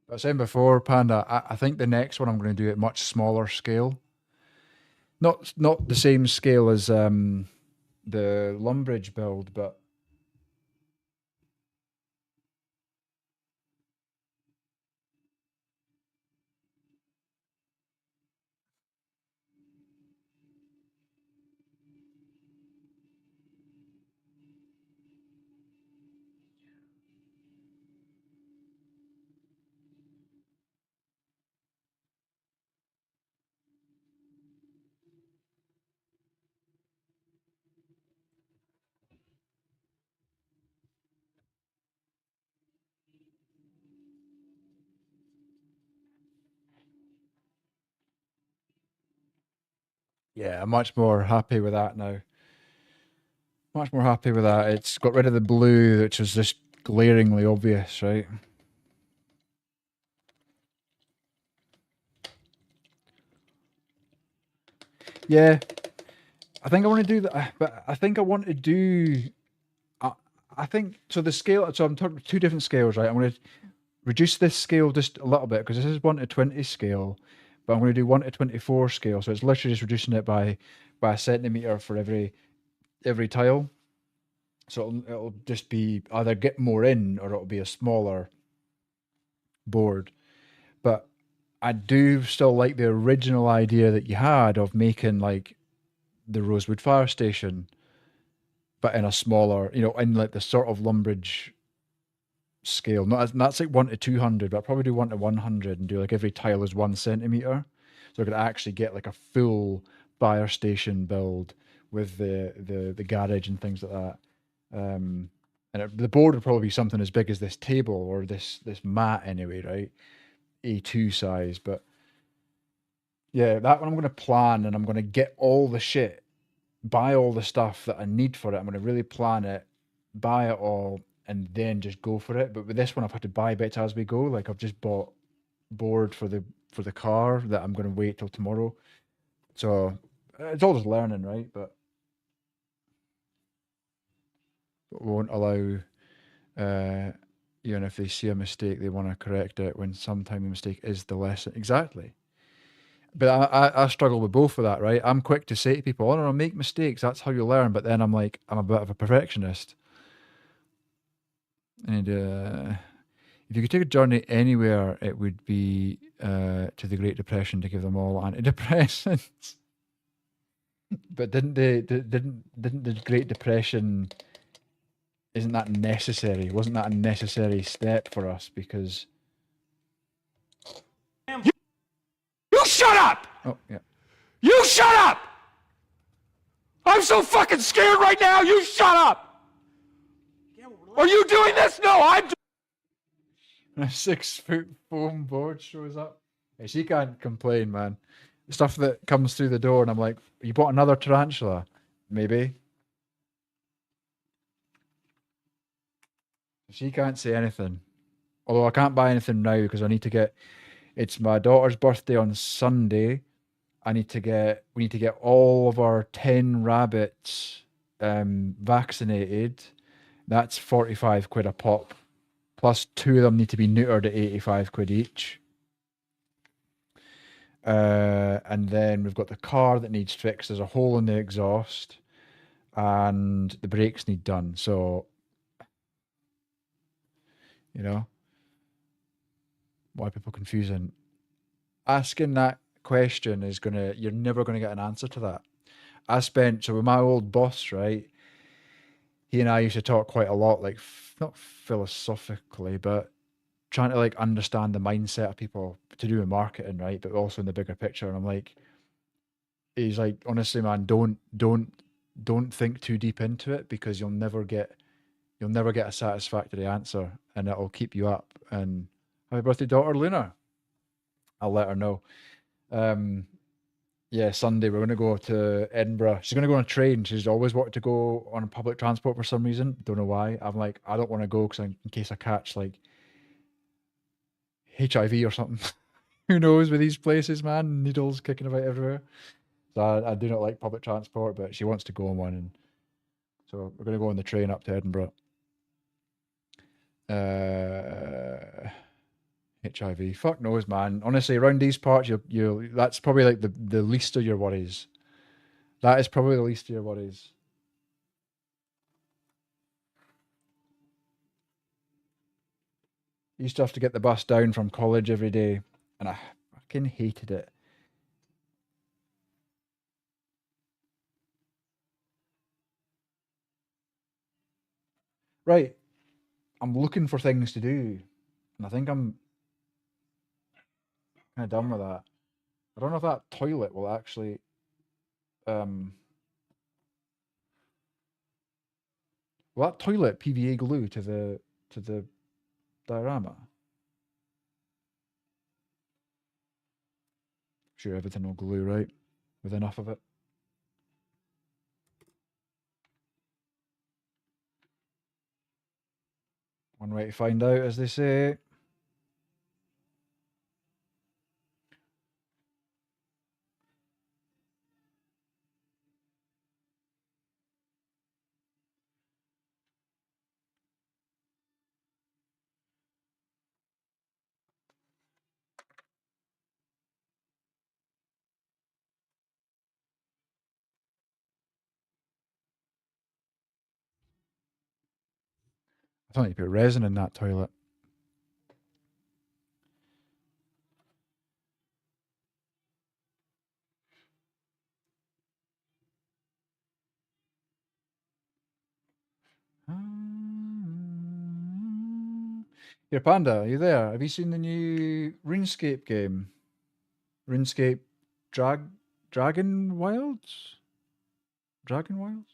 But I was saying before, Panda, I think the next one I'm going to do at much smaller scale. Not the same scale as the Lumbridge build, but yeah, I'm much more happy with that now. Much more happy with that. It's got rid of the blue, which was just glaringly obvious, right? Yeah, I think I want to do that, but I think I want to do. I think so. The scale. So I'm talking two different scales, right? I'm going to reduce this scale just a little bit because this is 1:20 scale, but I'm going to do 1:24 scale. So it's literally just reducing it by a centimeter for every tile. So it'll just be either get more in or it'll be a smaller board. But I do still like the original idea that you had of making like the Rosewood Fire Station, but in a smaller, in like the sort of Lumbridge scale. That's like 1:200, but I'll probably do 1:100 and do like every tile is 1 centimeter. So I could actually get like a full fire station build with the garage and things like that. And the board would probably be something as big as this table or this mat anyway, right? A2 size, but yeah, that one I'm going to plan and I'm going to get all the shit, buy all the stuff that I need for it. I'm going to really plan it, buy it all, and then just go for it. But with this one, I've had to buy bits as we go. Like I've just bought board for the car that I'm going to wait till tomorrow. So it's all just learning, right? But won't allow, if they see a mistake, they want to correct it when sometimes the mistake is the lesson. Exactly. But I struggle with both of that, right? I'm quick to say to people, "Oh no, make mistakes. That's how you learn." But then I'm like, I'm a bit of a perfectionist. And if you could take a journey anywhere, it would be to the Great Depression to give them all antidepressants. But didn't the Great Depression? Isn't that necessary? Wasn't that a necessary step for us? Because You shut up! oh yeah. You shut up! I'm so fucking scared right now, you shut up! Are you doing this? No, I'm doing A 6-foot foam board shows up. Yeah, she can't complain, man. Stuff that comes through the door, and I'm like, "You bought another tarantula? Maybe." She can't say anything. Although I can't buy anything now because I need to get. It's my daughter's birthday on Sunday. We need to get all of our 10 rabbits vaccinated. That's 45 quid a pop. Plus 2 of them need to be neutered at 85 quid each. And then we've got the car that needs fixed. There's a hole in the exhaust, and the brakes need done. So You know, why are people confusing? Asking that question is you're never gonna get an answer to that. So with my old boss, right? He and I used to talk quite a lot, like not philosophically, but trying to like understand the mindset of people to do with marketing, right? But also in the bigger picture. And I'm like, he's like, honestly, man, don't think too deep into it because you'll never get a satisfactory answer, and it'll keep you up. And happy birthday, daughter Luna. I'll let her know. Yeah, Sunday we're going to go to Edinburgh. She's going to go on a train. She's always wanted to go on public transport for some reason. Don't know why. I'm like, I don't want to go because in case I catch like HIV or something. Who knows with these places, man? Needles kicking about everywhere. So I do not like public transport, but she wants to go on one, and so we're going to go on the train up to Edinburgh. HIV. Fuck knows, man. Honestly, around these parts, you that's probably like the least of your worries. That is probably the least of your worries. I used to have to get the bus down from college every day, and I fucking hated it. Right, I'm looking for things to do, and I think I'm kind of done with that. I don't know if that toilet will actually um will that toilet PVA glue to the diorama. Sure, everything will glue, right? With enough of it. One way to find out, as they say. I don't need to put resin in that toilet. Here, Panda, are you there? Have you seen the new RuneScape game? RuneScape Dragon Wilds? Dragon Wilds?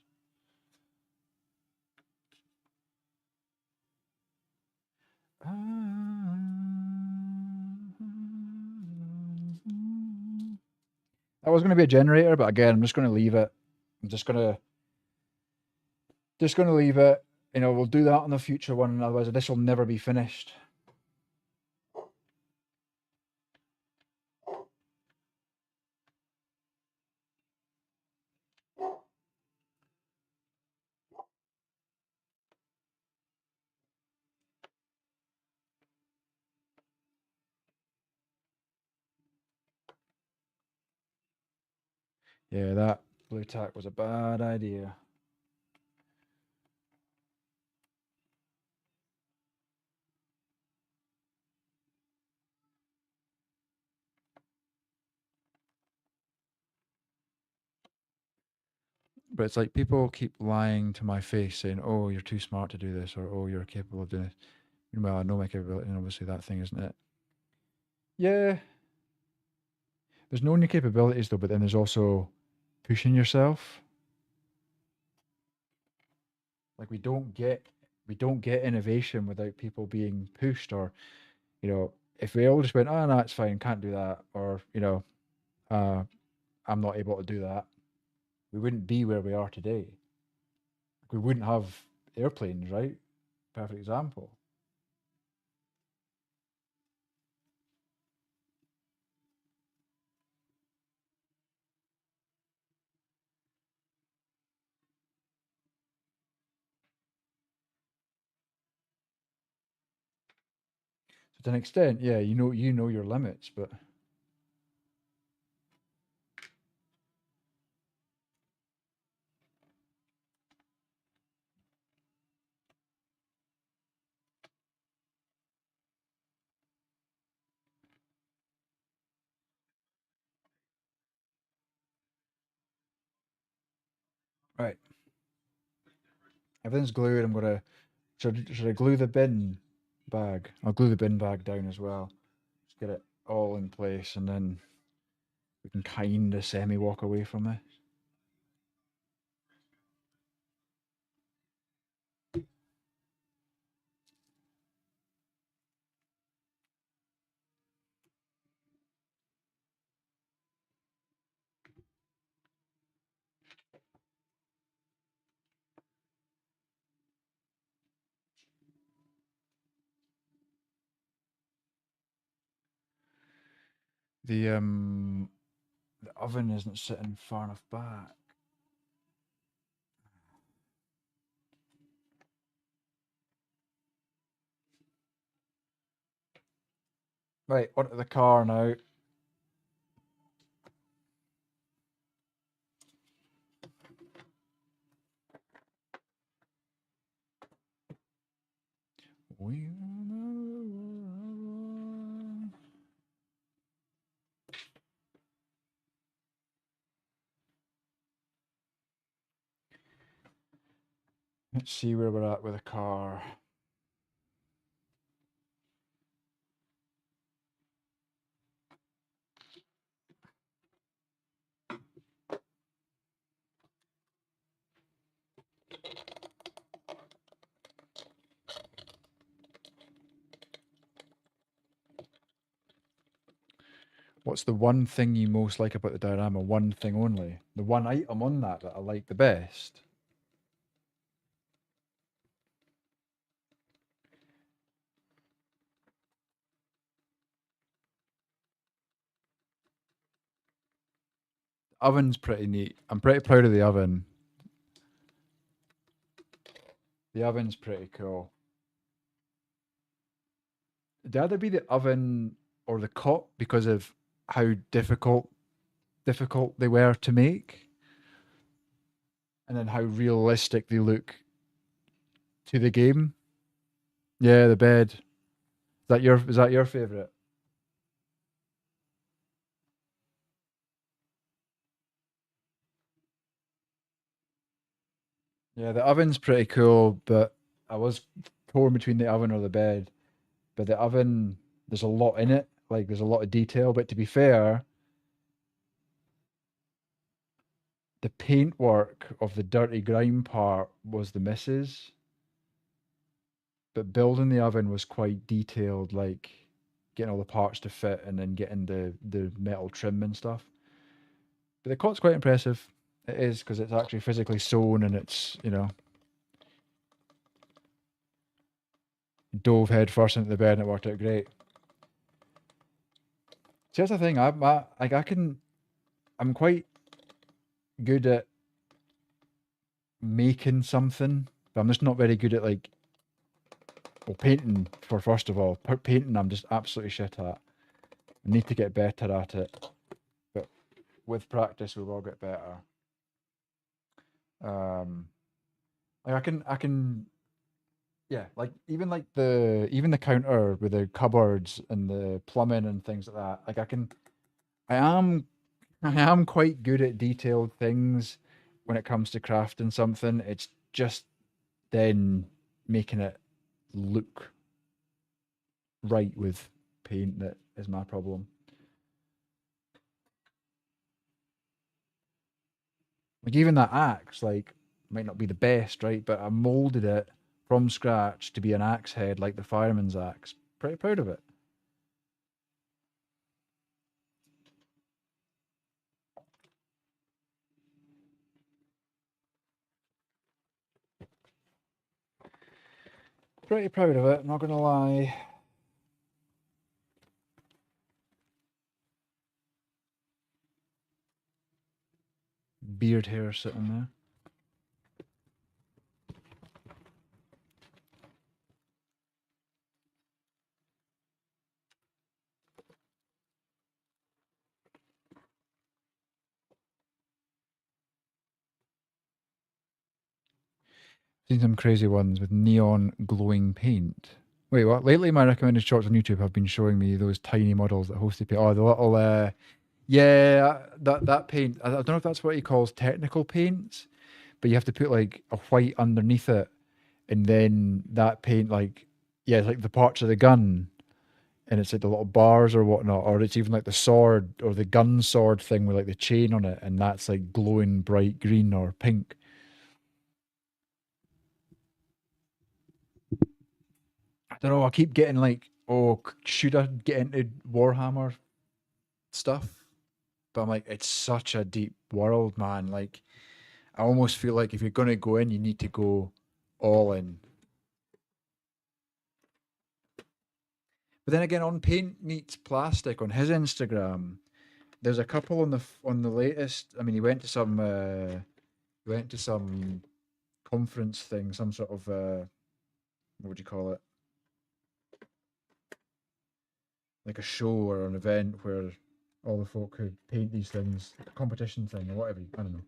That was going to be a generator, but again, I'm just going to leave it. I'm just going to leave it. You know, we'll do that on the future one. Otherwise, this will never be finished. Yeah, that blue tack was a bad idea. But it's like people keep lying to my face saying, "Oh, you're too smart to do this," or "Oh, you're capable of doing this." Meanwhile, I know my capability, and obviously that thing isn't it. Yeah, there's knowing your capabilities though, but then there's also pushing yourself. Like we don't get innovation without people being pushed, or you know, if we all just went, "Oh no, it's fine, can't do that," or you know, uh, "I'm not able to do that," we wouldn't be where we are today. We wouldn't have airplanes, right? Perfect example. So to an extent, yeah, you know your limits, but Right. Everything's glued. I'm gonna. Should I glue the bin bag? I'll glue the bin bag down as well. Just get it all in place, and then we can kind of semi walk away from it. The oven isn't sitting far enough back. Right, onto the car now. Let's see where we're at with the car. What's the one thing you most like about the diorama? One thing only. The one item on that I like the best. The oven's pretty neat. I'm pretty proud of the oven. The oven's pretty cool. It'd either be the oven or the cot because of how difficult they were to make, and then how realistic they look to the game. Yeah, the bed. Is that your favorite? Yeah, the oven's pretty cool, but I was torn between the oven or the bed. But the oven, there's a lot in it. Like there's a lot of detail. But to be fair, the paintwork of the dirty grime part was the misses. But building the oven was quite detailed, like getting all the parts to fit and then getting the metal trim and stuff. But the cot's quite impressive. It is because it's actually physically sewn and it's, dove head first into the bed and it worked out great. See, that's the thing. I'm quite good at making something, but I'm just not very good at painting. For first of all, painting I'm just absolutely shit at. I need to get better at it, but with practice we will get better. I can yeah, even the counter with the cupboards and the plumbing and things like that. I am I am quite good at detailed things when it comes to crafting something. It's just then making it look right with paint that is my problem. Like even that axe, might not be the best, right? But I molded it from scratch to be an axe head like the fireman's axe. Pretty proud of it. Pretty proud of it, not gonna lie. Beard hair sitting there. Seen some crazy ones with neon glowing paint. Wait, what? Lately, my recommended shorts on YouTube have been showing me those tiny models that Hosty paint. Oh, the little, yeah, that paint. I don't know if that's what he calls technical paints, but you have to put like a white underneath it, and then that paint like, yeah, it's like the parts of the gun, and it's like the little bars or whatnot, or it's even like the sword or the gun sword thing with like the chain on it, and that's like glowing bright green or pink. I don't know. I keep getting like, oh, should I get into Warhammer stuff? But I'm like, it's such a deep world, man. Like, I almost feel like if you're gonna go in, you need to go all in. But then again, on Paint Meets Plastic on his Instagram, there's a couple on the latest. I mean, he went to some conference thing, some sort of what would you call it? Like a show or an event where all the folk could paint these things, a competition thing or whatever. I don't know.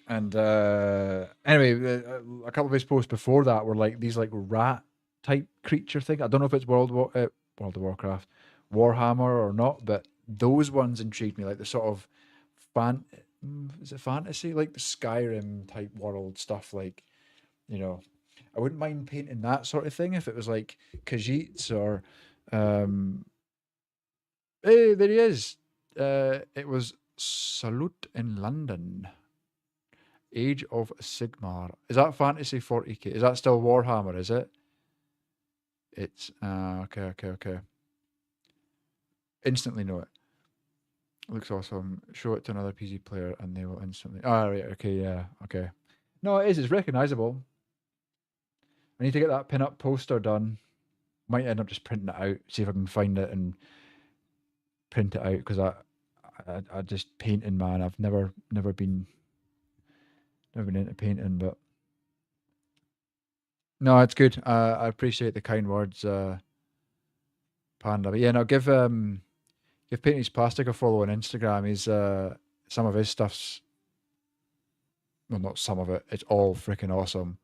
And anyway, a couple of his posts before that were like these like rat type creature thing. I don't know if it's World of Warcraft, Warhammer or not, but those ones intrigued me. Like the sort of is it fantasy, like the Skyrim type world stuff. Like, you know, I wouldn't mind painting that sort of thing if it was like Khajiits or, um, hey, there he is. It was Salute in London. Age of Sigmar. Is that Fantasy 40k? Is that still Warhammer, is it? It's okay. Instantly know it. Looks awesome. Show it to another PC player and they will instantly. Ah, right, okay, yeah, okay. No, it is, it's recognizable. I need to get that pin-up poster done. Might end up just printing it out, see if I can find it and print it out, because I just painting, man. I've never been into painting, but no, it's good. I appreciate the kind words, Panda. But yeah, no, give Painty's Plastic a follow on Instagram. He's some of his stuff's, well, not some of it. It's all freaking awesome.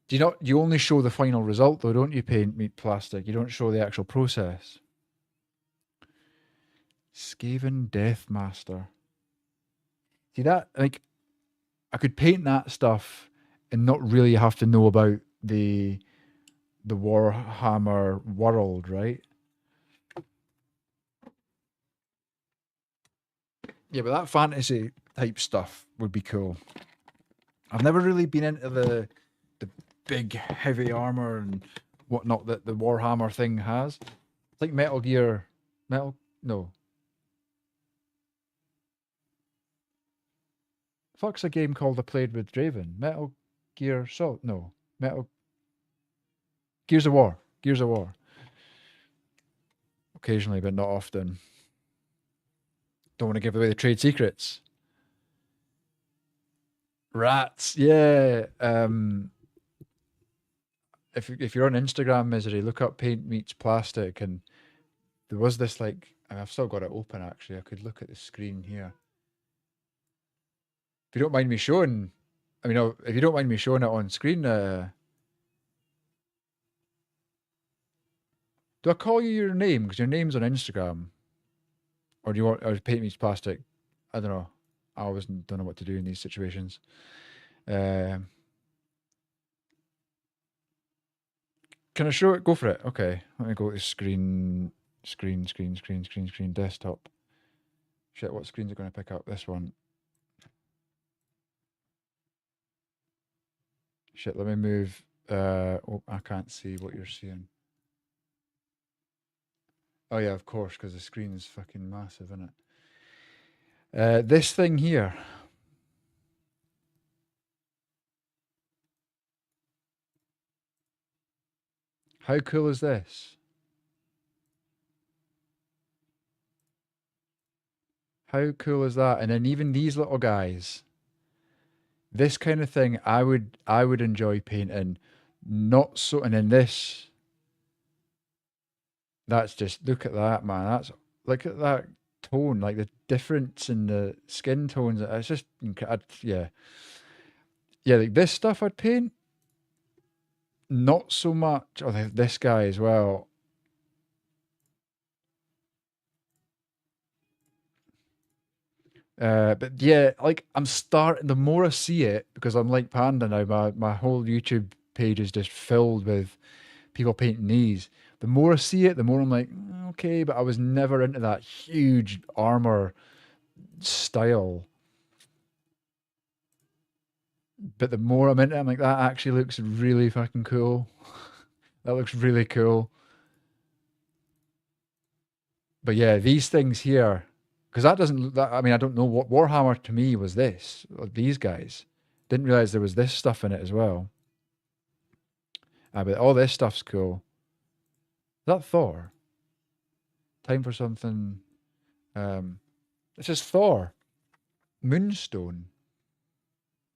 Do you not? You only show the final result though, don't you? Paint Meet Plastic. You don't show the actual process. Skaven Death Master. See that? Like, I could paint that stuff and not really have to know about the Warhammer world, right? Yeah, but that fantasy type stuff would be cool. I've never really been into the big heavy armor and whatnot that the Warhammer thing has. It's like Metal Gear. No. Fuck's a game called I Played with Draven? Metal Gear Solid? No. Gears of War. Gears of War. Occasionally, but not often. Don't want to give away the trade secrets. Rats, yeah. If you're on Instagram, Misery, look up Paint Meets Plastic, and there was this like, I've still got it open actually. I could look at the screen here. If you don't mind me showing, I mean, if you don't mind me showing it on screen, do I call you your name because your name's on Instagram, or do you want, or Paint Meets Plastic? I don't know. I always don't know what to do in these situations. Can I show it? Go for it. Okay, let me go to screen, desktop. Shit, what screen's it going to pick up? This one. Shit, let me move. Oh, I can't see what you're seeing. Oh yeah, of course, because the screen is fucking massive, isn't it? This thing here. How cool is this? How cool is that? And then even these little guys. This kind of thing I would enjoy painting. Not so, and then this. That's just, look at that, man. Look at that tone, like the difference in the skin tones. It's just yeah. Yeah, like this stuff I'd paint. Not so much. Oh, this guy as well. But yeah, like I'm starting. The more I see it, because I'm like Panda now, my whole YouTube page is just filled with people painting these. The more I see it, the more I'm like, okay. But I was never into that huge armor style. But the more I'm into it, I'm like, that actually looks really fucking cool. That looks really cool. But yeah, these things here, because that doesn't. That, I mean, I don't know what Warhammer to me was this. These guys didn't realize there was this stuff in it as well. But all this stuff's cool. Is that Thor? Time for something. This is Thor. Moonstone.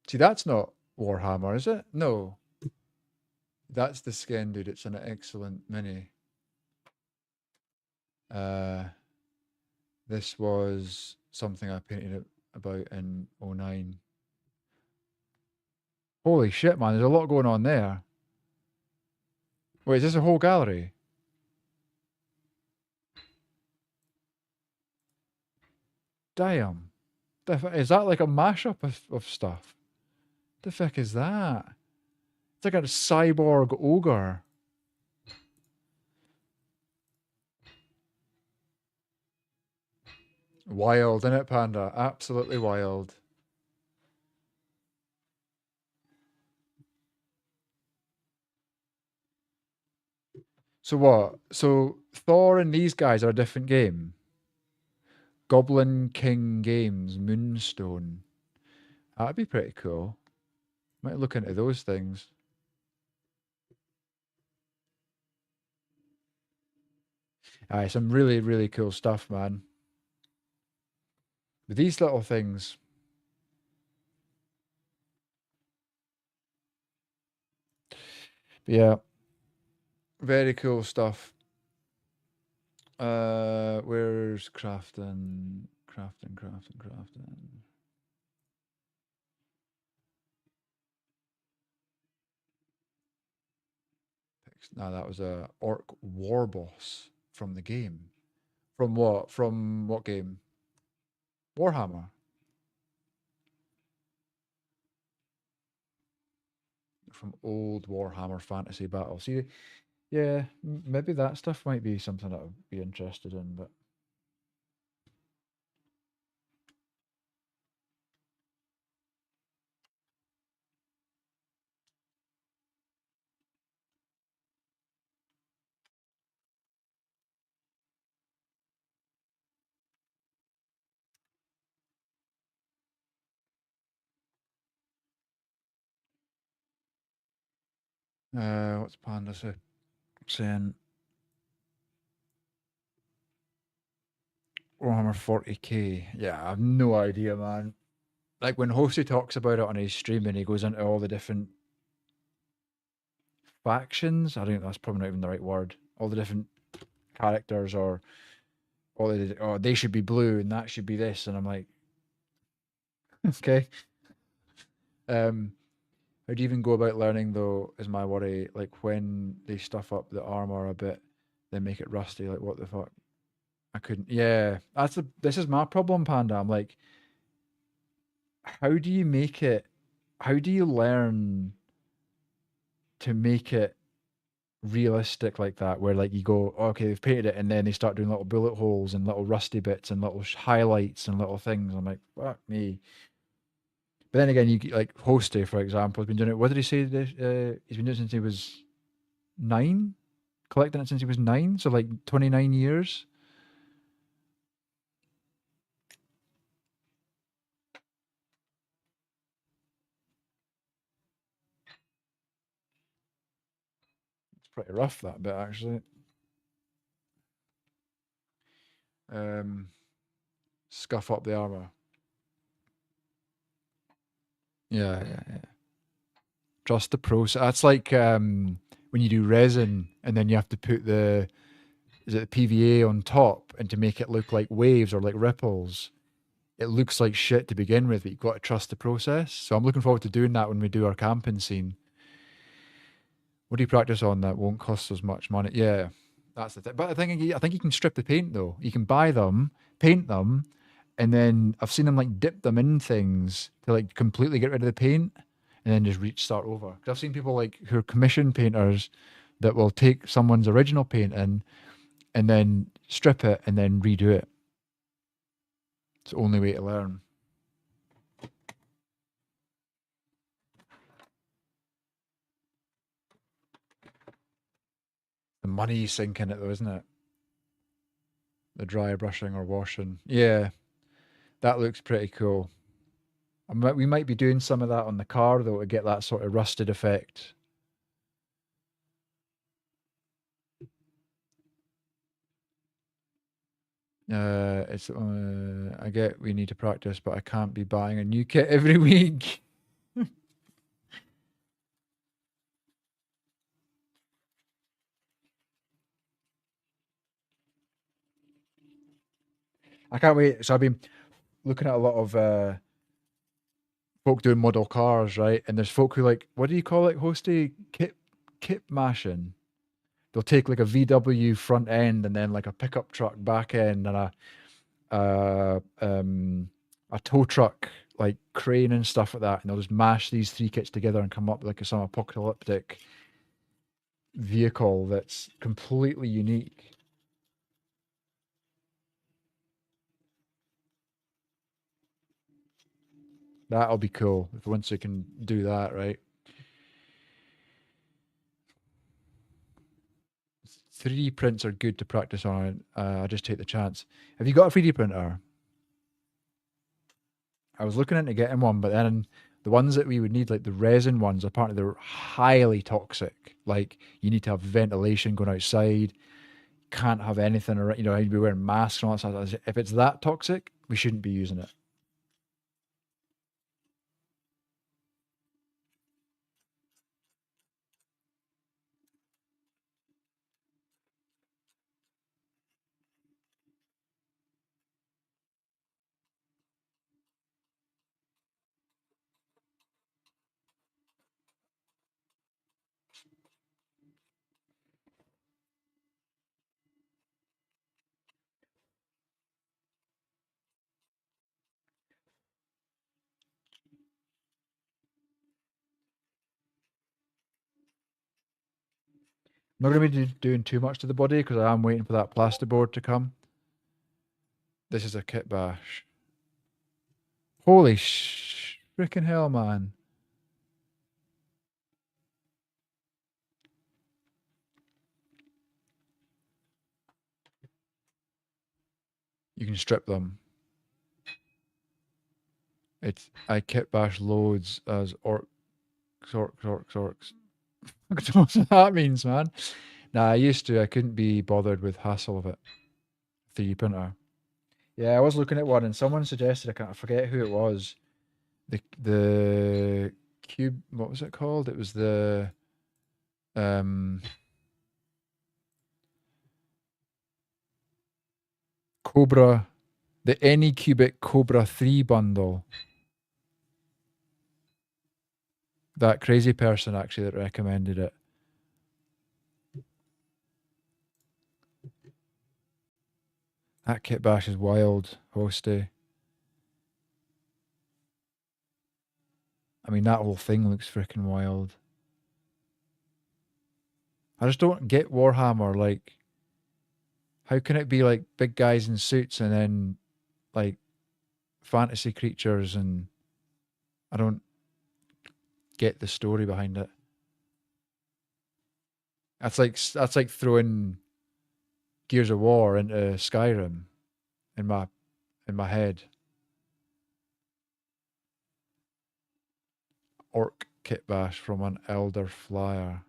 See, that's not Warhammer, is it? No. That's the skin, dude. It's an excellent mini. This was something I painted about in 09. Holy shit, man. There's a lot going on there. Wait, is this a whole gallery? Damn. Is that like a mashup of stuff? The fuck is that? It's like a cyborg ogre. Wild, innit, Panda? Absolutely wild. So what? So Thor and these guys are a different game. Goblin King Games, Moonstone. That'd be pretty cool. Might look into those things. Aye, some really, really cool stuff, man. But these little things. Yeah. Very cool stuff. Where's crafting? Crafting. No, that was a orc war boss from the game. From what? From what game? Warhammer. From old Warhammer Fantasy Battle. See, yeah, maybe that stuff might be something that I'd be interested in, but what's Panda saying? Warhammer 40k. Yeah, I have no idea, man. Like when Hosty talks about it on his stream and he goes into all the different factions, I think that's probably not even the right word. All the different characters or oh, they should be blue and that should be this, and I'm like, okay. How do you even go about learning though? Is my worry. Like when they stuff up the armor a bit, they make it rusty. Like what the fuck? I couldn't. Yeah, this is my problem, Panda. I'm like, how do you make it? How do you learn to make it realistic like that? Where like you go, okay, they've painted it, and then they start doing little bullet holes and little rusty bits and little highlights and little things. I'm like, fuck me. But then again, like Hosty, for example, has been doing it. What did he say? He's been doing it since he was 9, collecting it since he was 9, so like 29 years. It's pretty rough, that bit, actually. Scuff up the armor. Yeah. Trust the process. That's like when you do resin and then you have to put is it the PVA on top, and to make it look like waves or like ripples, it looks like shit to begin with, but you've got to trust the process. So I'm looking forward to doing that when we do our camping scene. What do you practice on that won't cost us much money? Yeah, that's the thing. But I think you can strip the paint though. You can buy them, paint them, and then I've seen them like dip them in things to like completely get rid of the paint, and then just start over. 'Cause I've seen people like who are commission painters that will take someone's original painting and then strip it and then redo it. It's the only way to learn. The money's sinking it though, isn't it? The dry brushing or washing. Yeah, that looks pretty cool. We might be doing some of that on the car though to get that sort of rusted effect. I get we need to practice, but I can't be buying a new kit every week. I can't wait. So I've been looking at a lot of folk doing model cars, right? And there's folk who like, what do you call it, Hosty? Kit mashing. They'll take like a VW front end and then like a pickup truck back end and a tow truck like crane and stuff like that, and they'll just mash these three kits together and come up with like some apocalyptic vehicle that's completely unique. That'll be cool if once we can do that, right? 3D prints are good to practice on. I just take the chance. Have you got a 3D printer? I was looking into getting one, but then the ones that we would need, like the resin ones, apparently they're highly toxic. Like you need to have ventilation going outside. Can't have anything around, you know, you'd be wearing masks and all that stuff. If it's that toxic, we shouldn't be using it. I'm not going to be doing too much to the body because I am waiting for that plasterboard to come. This is a kit bash. Holy freaking hell, man. You can strip them. I kit bash loads as orcs. I don't know what that means, man. Nah, I used to. I couldn't be bothered with hassle of it. 3D printer. Yeah, I was looking at one and someone suggested, I forget who it was. The cube, what was it called? It was the Cobra, the Anycubic Cobra 3 bundle. That crazy person actually that recommended it. That kit bash is wild, Hosty. I mean, that whole thing looks freaking wild. I just don't get Warhammer. Like, how can it be like big guys in suits and then like fantasy creatures? And I don't get the story behind it. That's like throwing Gears of War into Skyrim in my head. Orc kit bash from an elder flyer.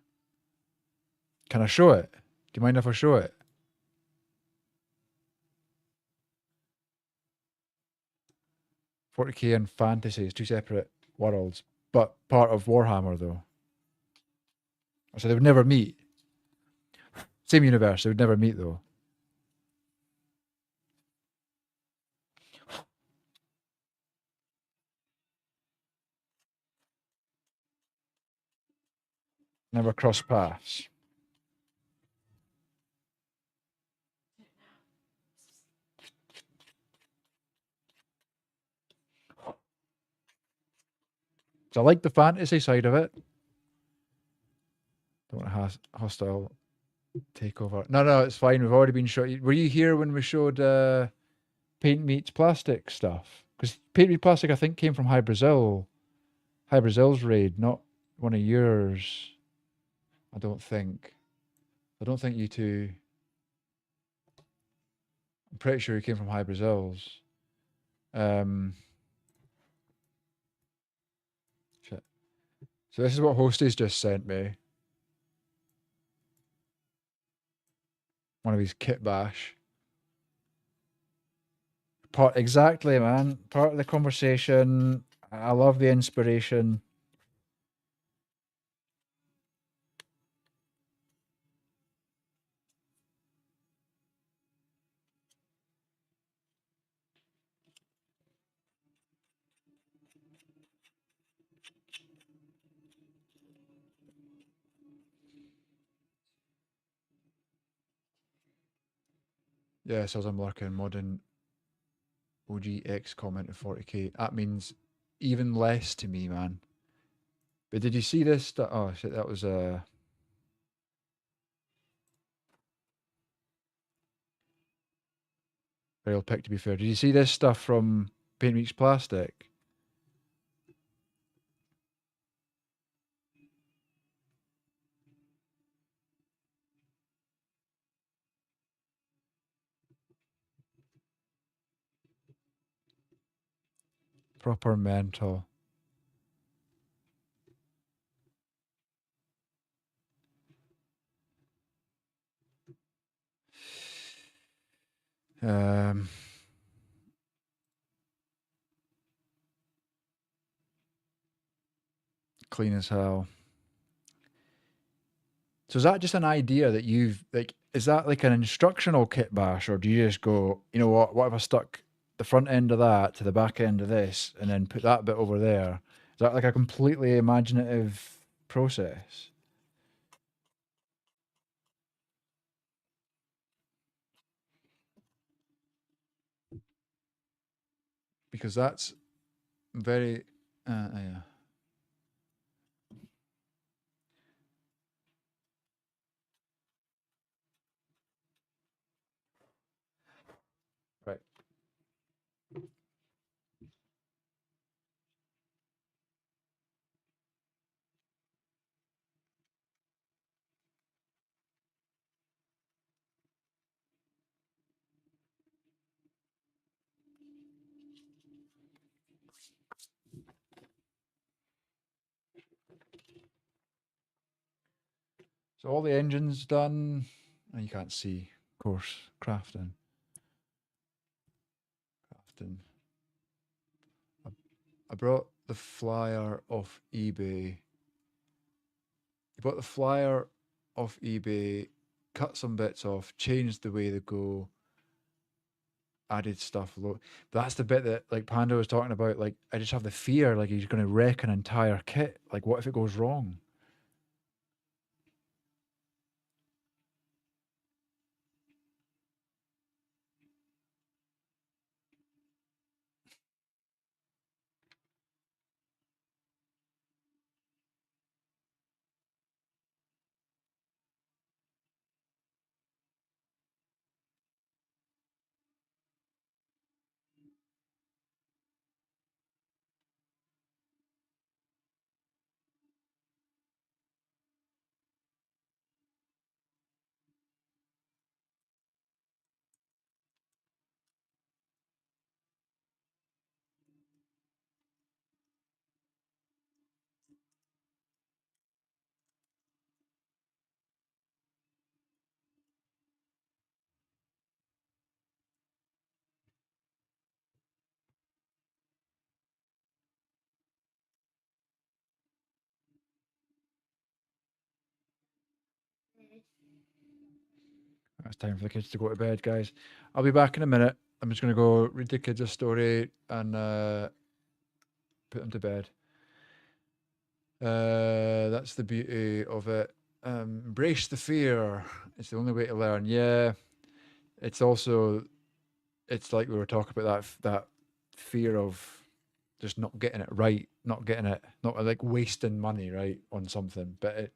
Can I show it? Do you mind if I show it? $40K and fantasy is two separate worlds, but part of Warhammer though. So they would never meet. Same universe, they would never meet though. Never cross paths. So I like the fantasy side of it. Don't want a hostile takeover. No, it's fine. We've already been shot. Were you here when we showed paint meets plastic stuff? Because paint meets plastic, I think, came from High Brazil. High Brazil's raid, not one of yours. I don't think. I don't think you two. I'm pretty sure he came from High Brazil's. Shit. So this is what Hosties just sent me. One of his kit bash. Exactly, man. Part of the conversation. I love the inspiration. Yeah, says I'm lurking. Modern OGX comment of 40k. That means even less to me, man. But did you see this? Oh shit, that was very old pick, to be fair. Did you see this stuff from Paint Meets Plastic? Proper mental. Clean as hell. So is that just an idea that you've like? Is that like an instructional kit bash, or do you just go, you know what if I stuck the front end of that to the back end of this, and then put that bit over there? Is that like a completely imaginative process? Because that's very, yeah. Right. So all the engines done. Oh, you can't see, of course. Crafting. I brought the flyer off eBay. You bought the flyer off eBay, cut some bits off, changed the way they go, added stuff. That's the bit that like Panda was talking about. Like I just have the fear, like he's going to wreck an entire kit. Like what if it goes wrong? It's time for the kids to go to bed, guys. I'll be back in a minute. I'm just going to go read the kids a story and put them to bed. That's the beauty of it. Embrace the fear. It's the only way to learn. Yeah, it's also, it's like we were talking about that fear of just not getting it right, not like wasting money, right, on something. But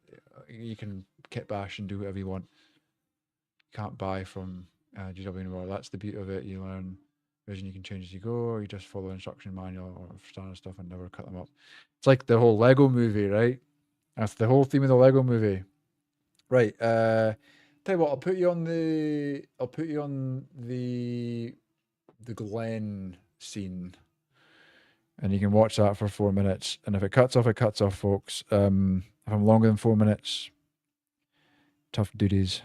you can kit bash and do whatever you want. You can't buy from GW anymore. That's the beauty of it. You learn vision, you can change as you go, or you just follow instruction manual or standard stuff and never cut them up. It's like the whole Lego movie, right? That's the whole theme of the Lego movie. Right. Tell you what, I'll put you on the Glen scene, and you can watch that for 4 minutes. And if it cuts off, it cuts off, folks. If I'm longer than 4 minutes, tough duties.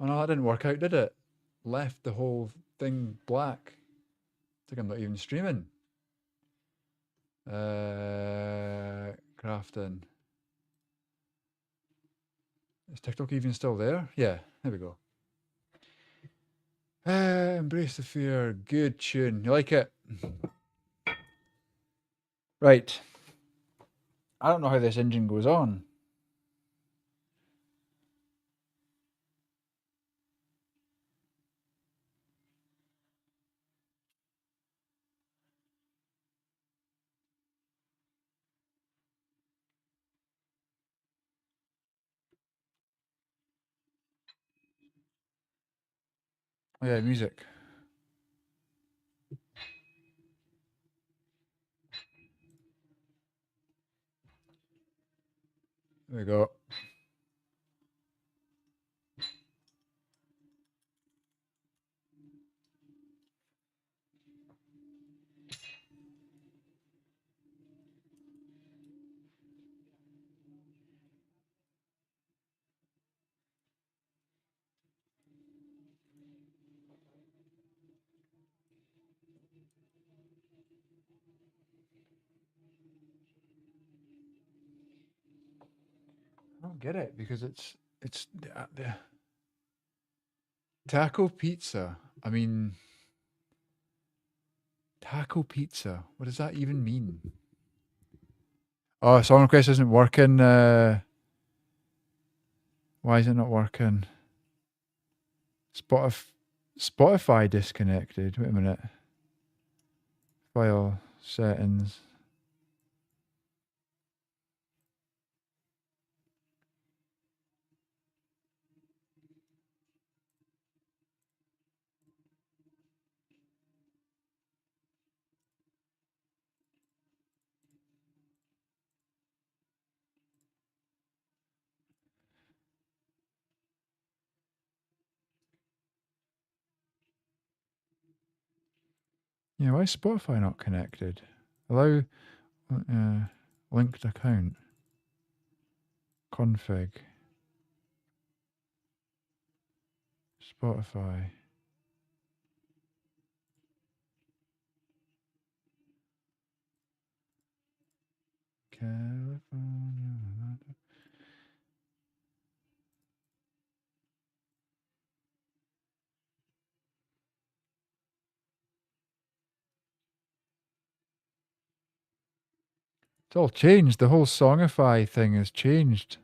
Oh no, that didn't work out, did it? Left the whole thing black. I think I'm not even streaming. Crafting. Is TikTok even still there? Yeah, there we go. Embrace the fear. Good tune. You like it? Right. I don't know how this engine goes on. Oh yeah, music. There we go. I don't get it because it's the taco pizza. I mean, taco pizza. What does that even mean? Oh, song request isn't working. Why is it not working? Spotify disconnected. Wait a minute. File settings. Yeah, why is Spotify not connected? Allow linked account. Config. Spotify. California. It's all changed. The whole Songify thing has changed.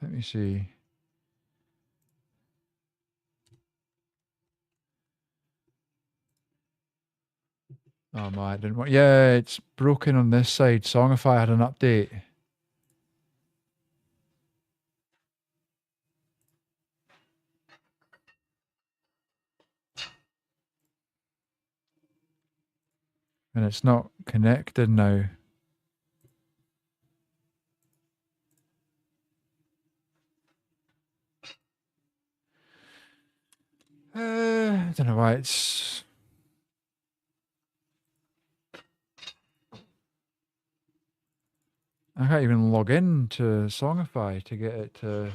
Let me see. Oh my, it didn't work. Yeah, it's broken on this side. Songify had an update. And it's not connected now. I don't know why it's. I can't even log in to Songify to get it to.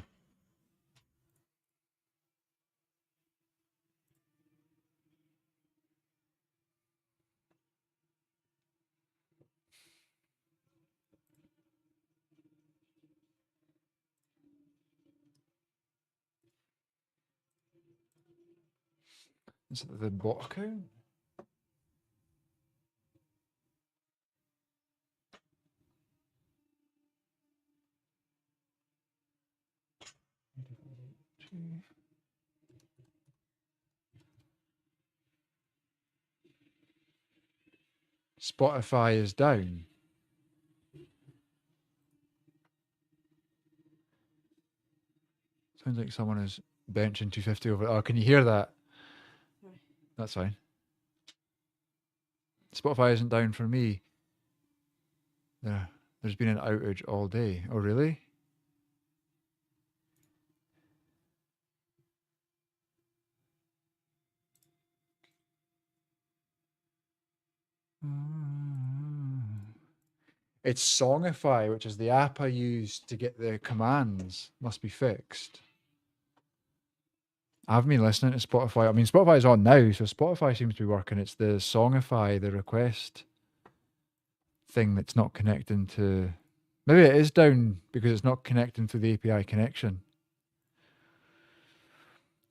Is it the bot account? Spotify is down. Sounds like someone is benching 250 over. Oh, can you hear that? That's fine. Spotify isn't down for me. There's been an outage all day. Oh, really? It's Songify, which is the app I use to get the commands. Must be fixed. I've been listening to Spotify. I mean, Spotify's on now, so Spotify seems to be working. It's the Songify, the request thing that's not connecting to. Maybe it is down because it's not connecting to the API connection.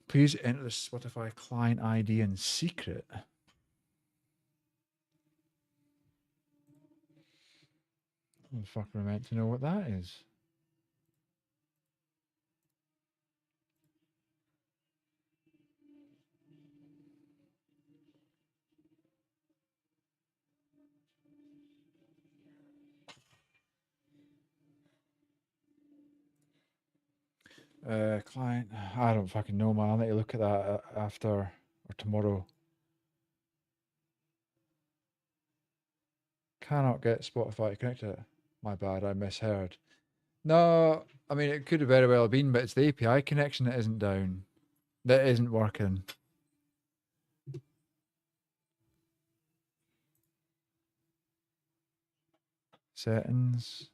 Please enter the Spotify client ID in secret. Oh, fuck, we're meant to know what that is. Client, I don't fucking know, man. I'll need to look at that after or tomorrow. Cannot get Spotify to connect to it. My bad, I misheard. No, I mean, it could have very well been, but it's the API connection that isn't down. That isn't working. Settings.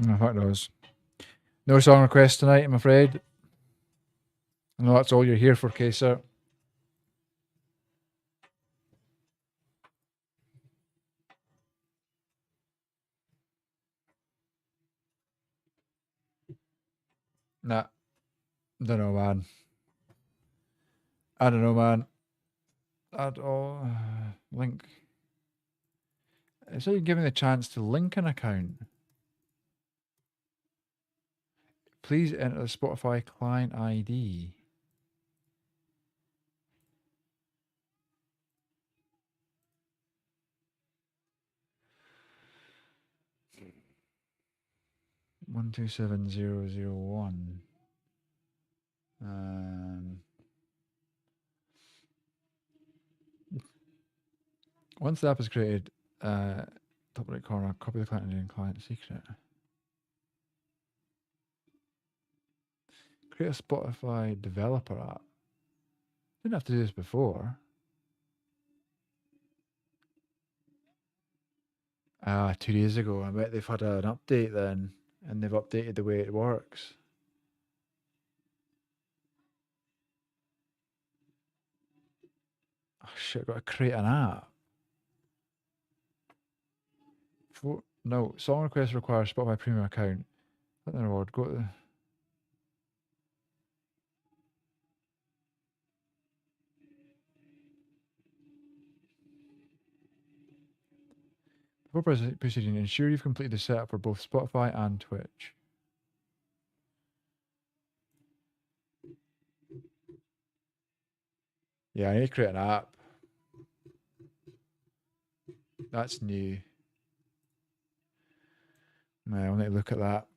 Oh, fuck knows. No song request tonight, I'm afraid. I know that's all you're here for, Kaser. Nah, don't know, man. I don't know, man. Add all link. So you give me the chance to link an account. Please enter the Spotify client ID. One 127001. Once the app is created, top right corner, copy the client ID and client secret. Create a Spotify developer app. Didn't have to do this before. 2 days ago. I bet they've had an update then, and they've updated the way it works. Oh shit, I've got to create an app. No, song request requires Spotify premium account. Let the reward go to the... Before proceeding, ensure you've completed the setup for both Spotify and Twitch. Yeah, I need to create an app. That's new. I'll need to look at that.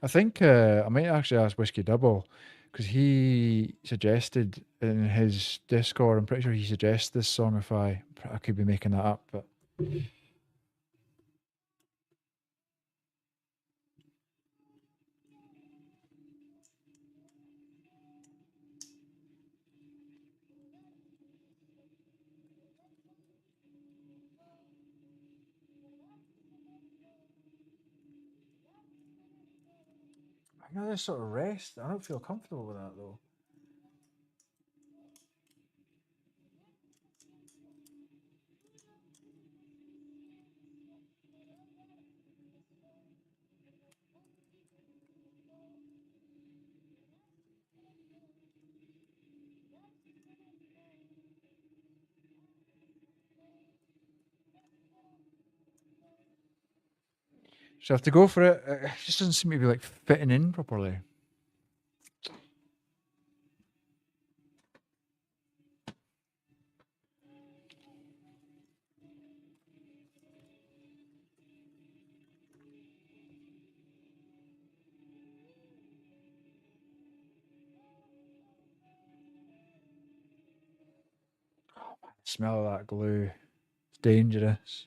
I think I might actually ask Whiskey Double because he suggested in his Discord, I'm pretty sure he suggests this song if I could be making that up, but I know this sort of rest. I don't feel comfortable with that though. So I have to go for it. It just doesn't seem to be like fitting in properly. Smell of that glue. It's dangerous.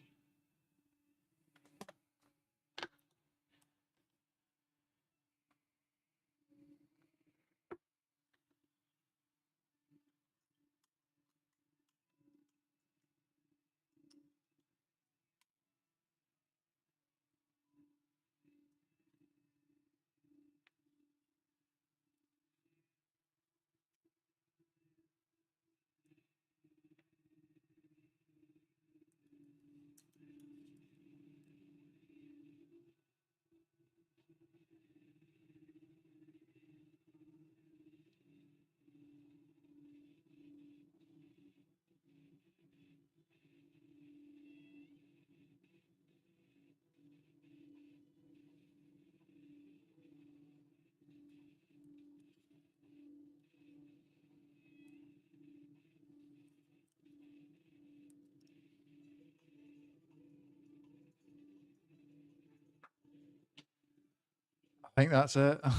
I think that's it. I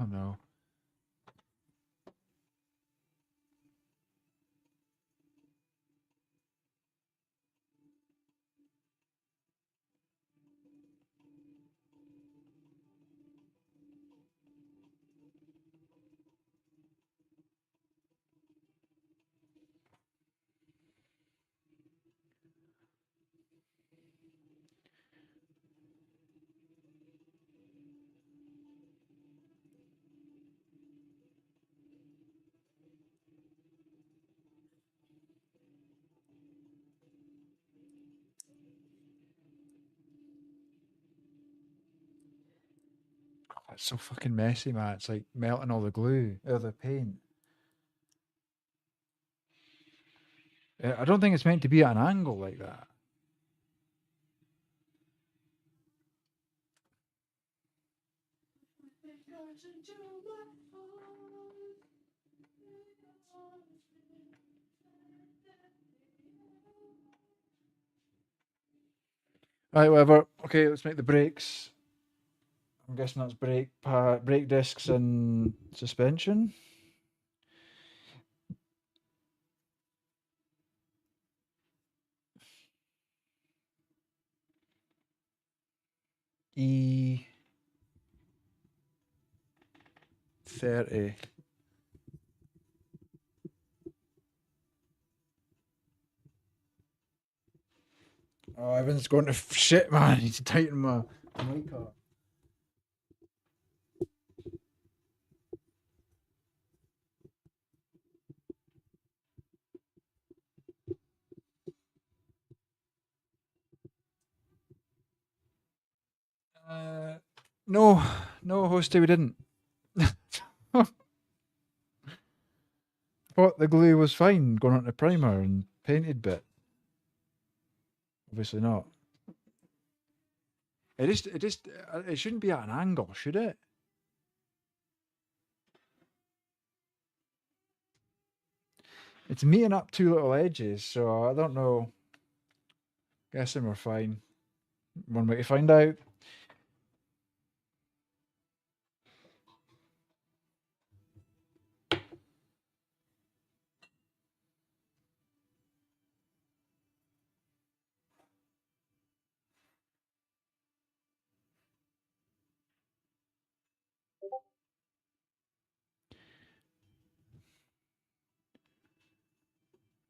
don't know. Oh, it's so fucking messy, man. It's like melting all the glue out of the paint. I don't think it's meant to be at an angle like that. Right, whatever. Okay, let's make the brakes. I'm guessing that's brake discs and suspension. E30. Oh, everything's going to shit, man. I need to tighten my mic up. No, Hosty, we didn't. Thought the glue was fine going on the primer and painted bit. Obviously not. It shouldn't be at an angle, should it? It's meeting up two little edges, so I don't know. Guessing we're fine. One way to find out.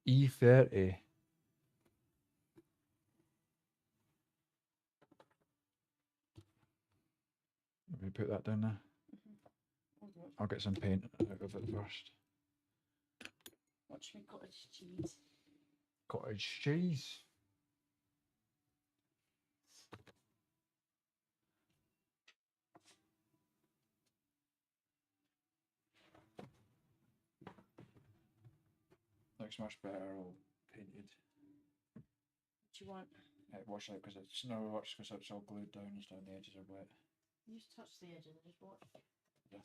E30. Let me put that down there. I'll get some paint out of it first. Watch me cottage cheese. Cottage cheese. Looks much better all painted. What do you want? Wash out because it's no watch because it's all glued down and stuff and the edges are wet. You just touch the edges and just watch. Yeah.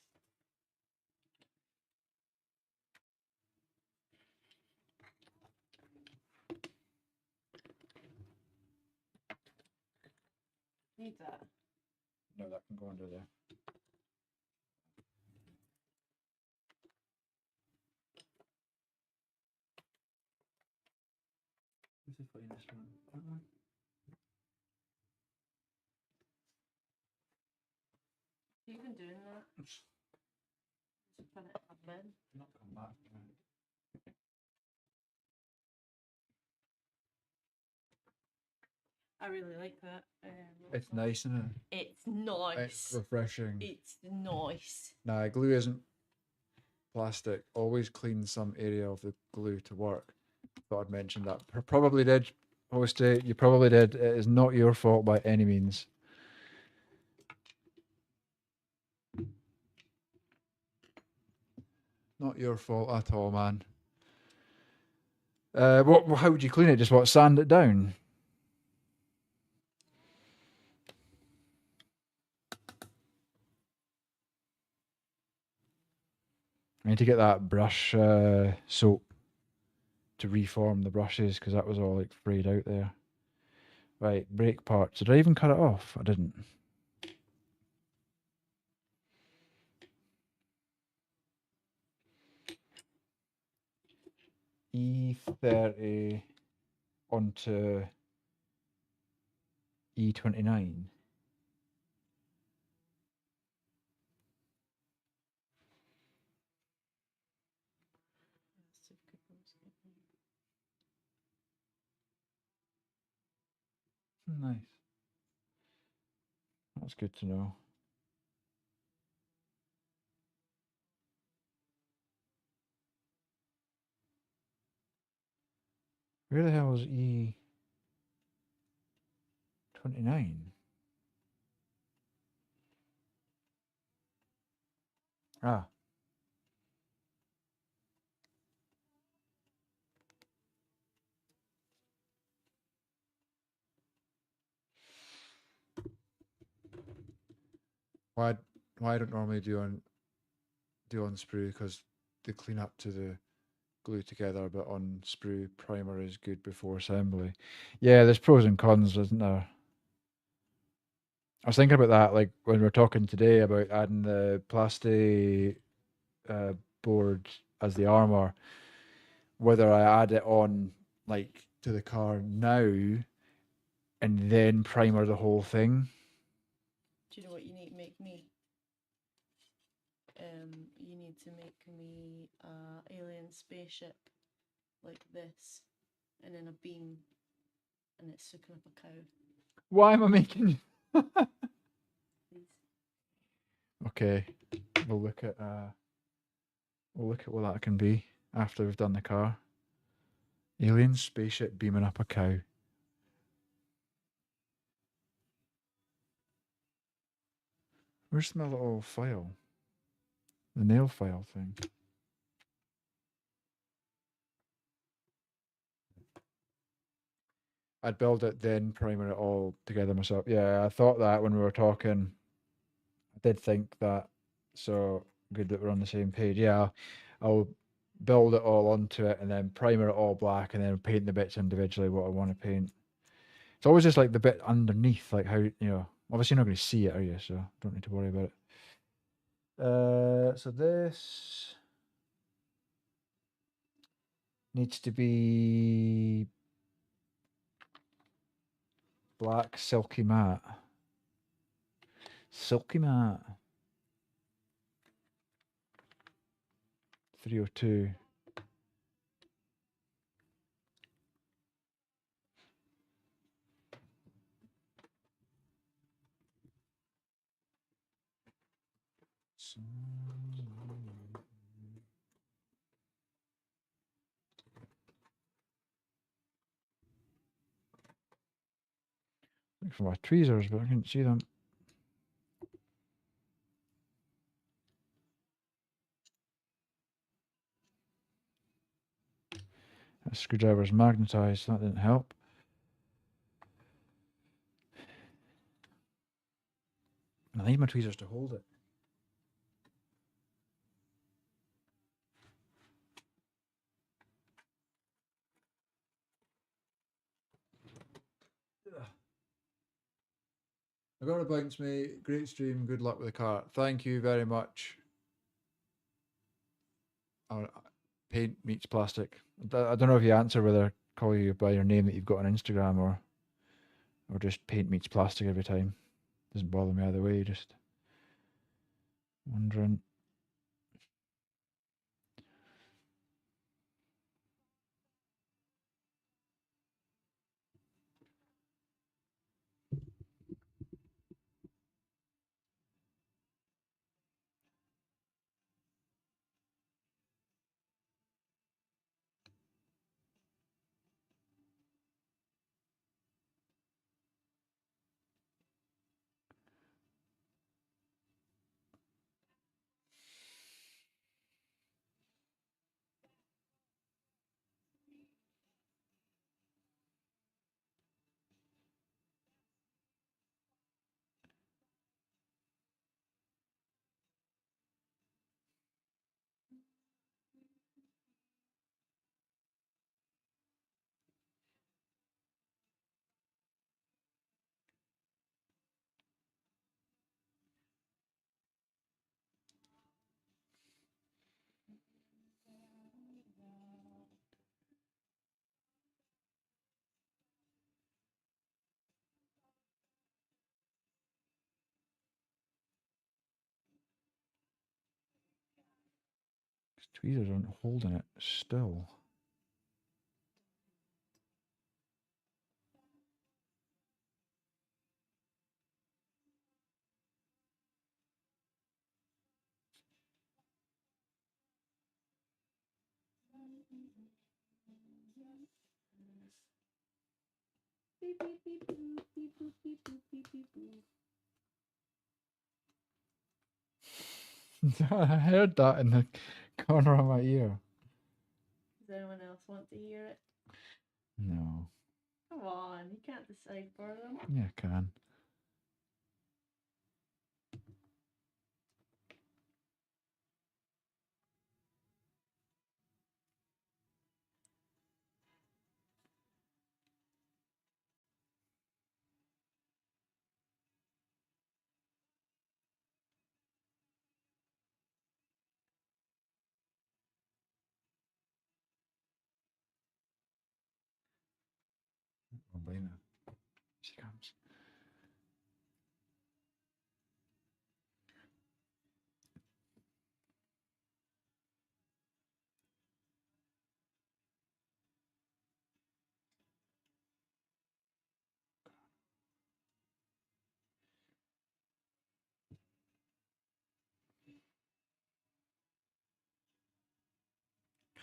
Need that. No, that can go under there. What's the finest one? That one? You been doing that? Just put it up bed. Not come back. I really like that. It's nice, isn't it? It's nice. It's refreshing. It's nice. Nah, glue isn't plastic. Always clean some area of the glue to work. Thought I'd mention that. Probably did, Hosty. You probably did. It is not your fault by any means. Not your fault at all, man. How would you clean it? Just sand it down? I need to get that brush soap to reform the brushes because that was all like frayed out there. Right, brake parts. Did I even cut it off? I didn't. E30 onto E29. Nice. That's good to know. Where the hell is E29? Ah. Why I don't normally do on sprue, because they clean up to the glue together, but on sprue primer is good before assembly. Yeah, there's pros and cons, isn't there? I was thinking about that, like when we were talking today about adding the plastic board as the armor, whether I add it on like to the car now and then primer the whole thing. Do you know what you need to make me? You need to make me a alien spaceship like this, and then a beam, and it's sucking up a cow. Why am I making? Please. Okay, we'll look at what that can be after we've done the car. Alien spaceship beaming up a cow. Where's my little file? The nail file thing. I'd build it, then primer it all together myself. Yeah, I thought that when we were talking. I did think that. So good that we're on the same page. Yeah, I'll build it all onto it and then primer it all black and then paint the bits individually what I want to paint. It's always just like the bit underneath, like how, obviously you're not going to see it, are you? So don't need to worry about it. So this needs to be black silky matte. Silky matte. 302. Looking for my tweezers, but I couldn't see them. That screwdriver's magnetized, that didn't help. I need my tweezers to hold it. I got a bounce, mate. Great stream. Good luck with the car. Thank you very much. Paint meets plastic. I don't know if you answer whether I call you by your name that you've got on Instagram or just paint meets plastic every time. Doesn't bother me either way. Just wondering. Tweezers aren't holding it still. Beep, beep, beep, boop, beep, boop, beep, boop, beep, beep, boop. I heard that in the corner of my ear. Does anyone else want to hear it? No. Come on, you can't decide for them. Yeah, I can. Don't blame her. She comes.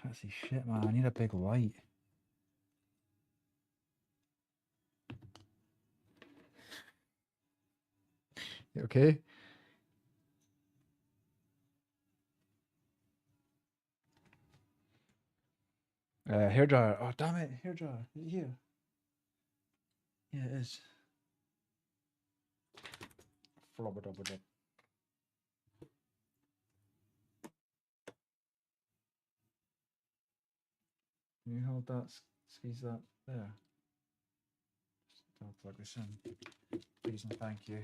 Can't see shit, man. I need a big light. You okay? Hairdryer. Oh, damn it. Hairdryer. Is it here? Yeah, it is. Flubber-dubber-dub. Can you hold that? Squeeze that there. I'll plug this in. Please and thank you.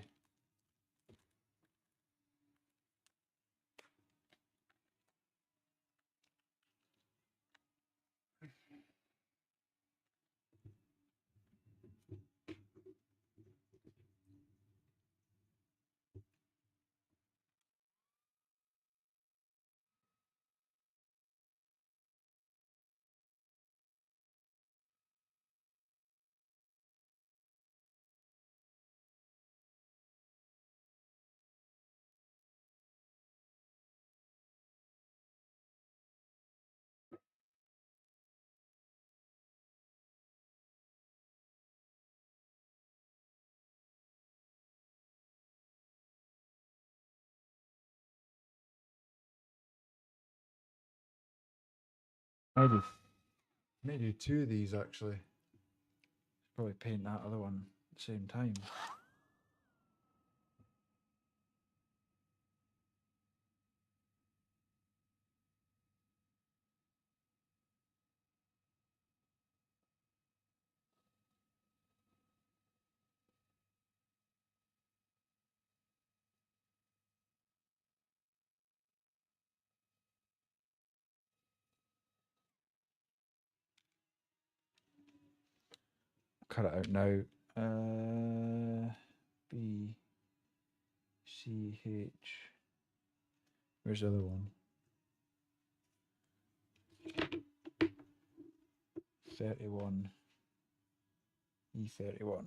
Maybe two of these actually. Probably paint that other one at the same time. Cut it out now. B C H. Where's the other one? 31 E31.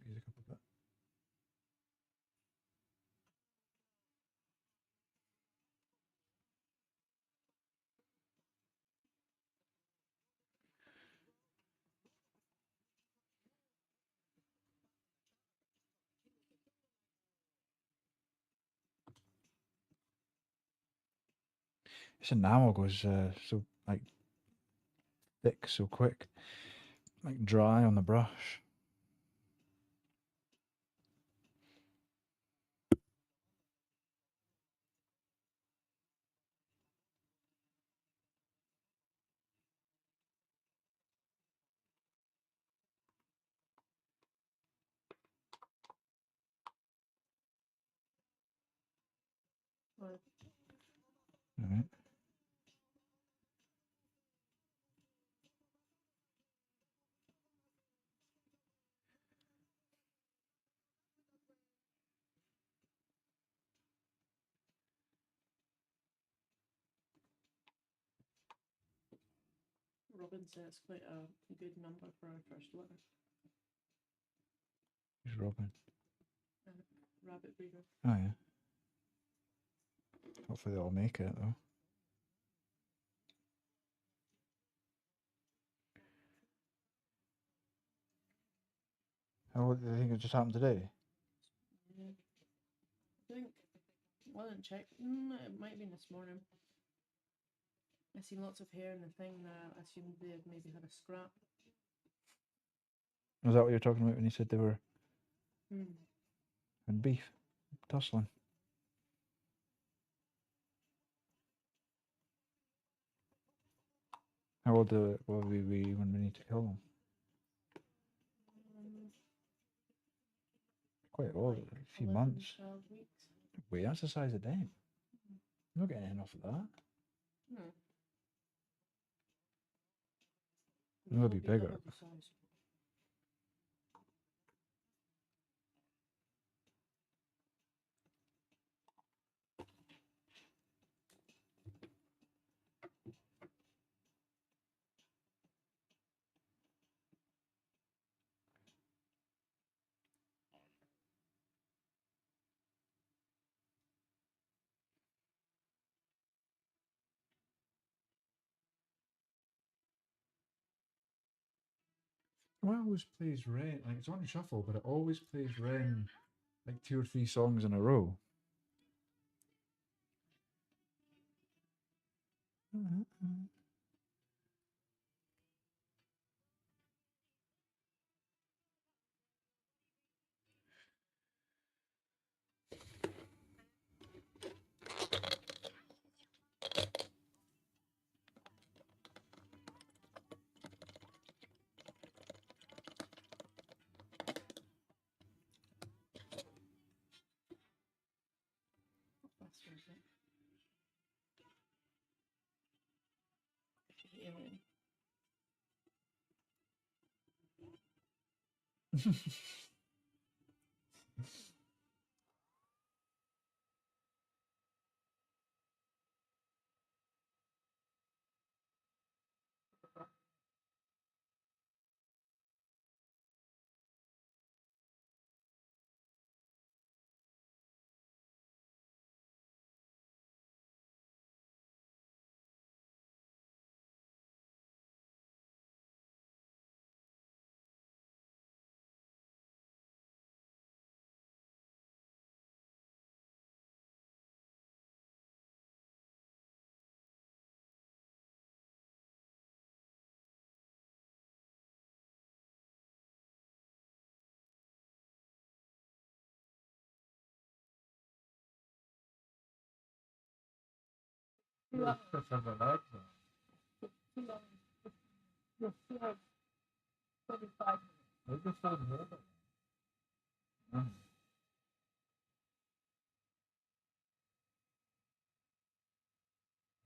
Music up a bit. This enamel goes so like thick so quick, like dry on the brush. 5. Alright. Robin says it's quite a good number for our first litter. Who's Robin? Rabbit breeder. Oh yeah. Hopefully they'll make it though. How do you think it just happened today? Yeah. I think. Well, I didn't check. It might have been this morning. I seen lots of hair in the thing. I assumed they had maybe had a scrap. Was that what you were talking about when you said they were Hmm. in beef? Tussling. How old will we be when we need to kill them? Quite old, Like a few 11, months. 12 weeks. Wait, that's the size of them. I'm not getting anything off of that. No. It'll be bigger. double the size. Well, it always plays Ren, like it's on shuffle, but it always plays Ren like 2 or 3 songs in a row. That's what it. Alien.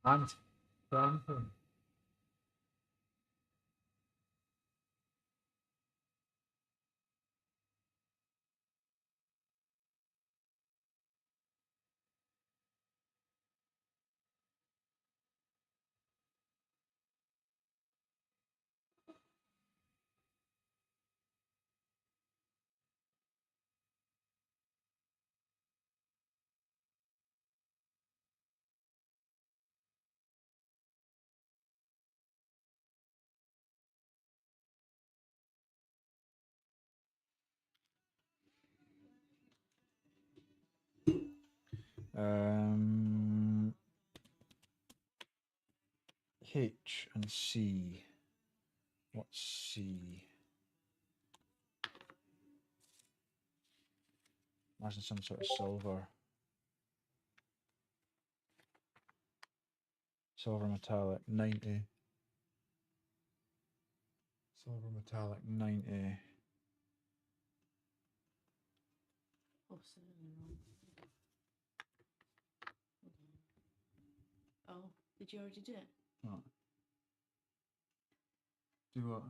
And Brandon. H and C. What's C? Imagine some sort of silver. Silver metallic 90. Silver metallic 90. Oh, so in the wrong. Did you already do it? What? Do what?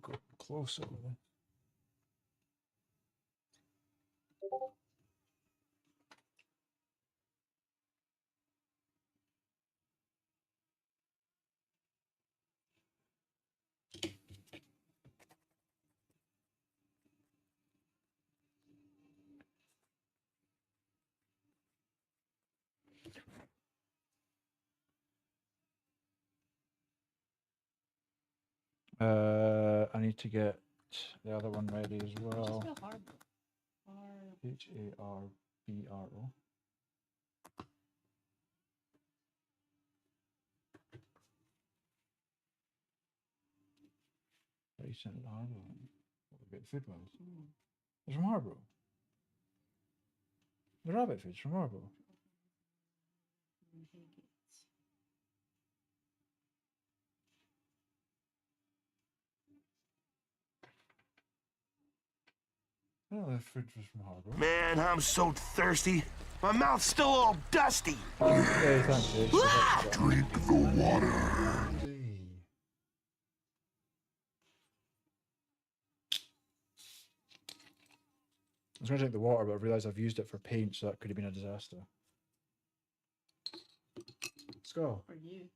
Go closer with it. I need to get the other one ready as Just well. spell Harbour. Har- Harbro. They sent it to Harbro. What about food ones? It's from Harbro. The rabbit food's from Harbro. Higgins. I don't know if food was from Harbro. Man, I'm so thirsty. My mouth's still all dusty. Hey, thanks, Jay. Drink the water. I was going to drink the water, but I realised I've used it for paint, so that could have been a disaster. Let's go. For you.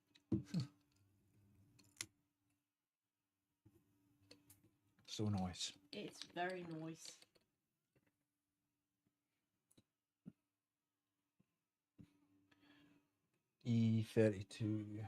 So nice. It's very nice. E32.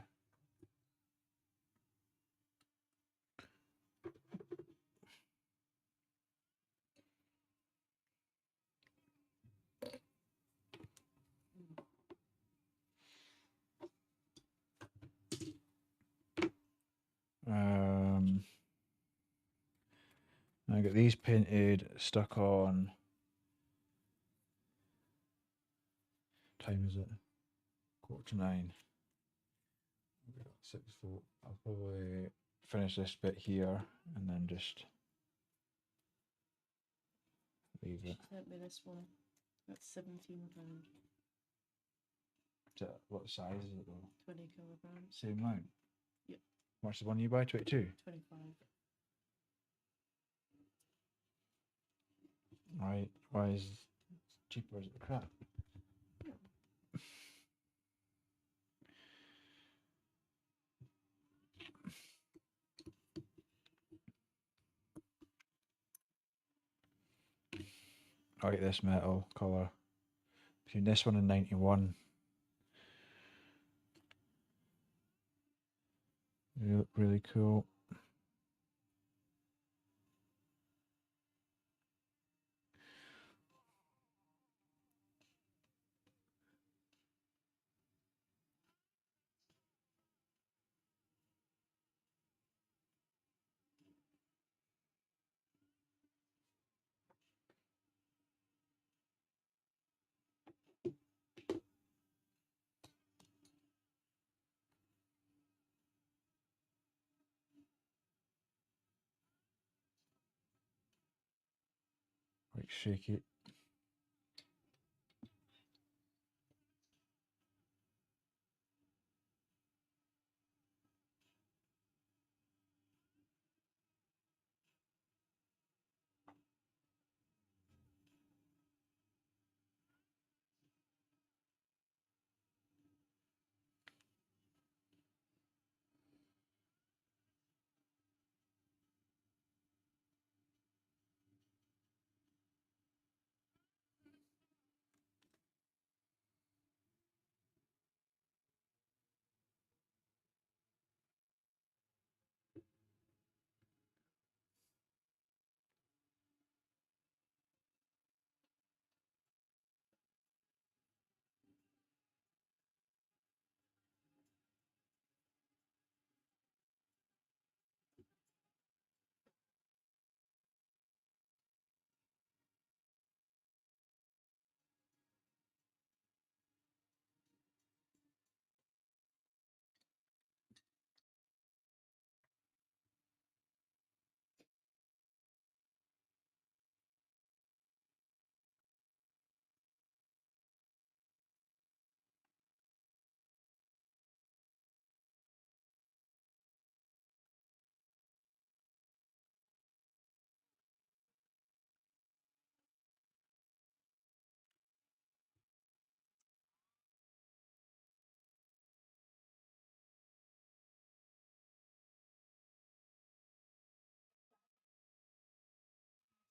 I got these painted, stuck on. Time is it? 8:45. 6 foot. I'll probably finish this bit here and then just leave it. Sent me this one. That's £17. What size is it though? 20 kilograms. Same amount? Yep. How much is the one you buy? 22? 25. Right. Why is it cheaper? Is it the crap? I'll get this metal colour. Between this one and 91. They look really cool. Quite shaky.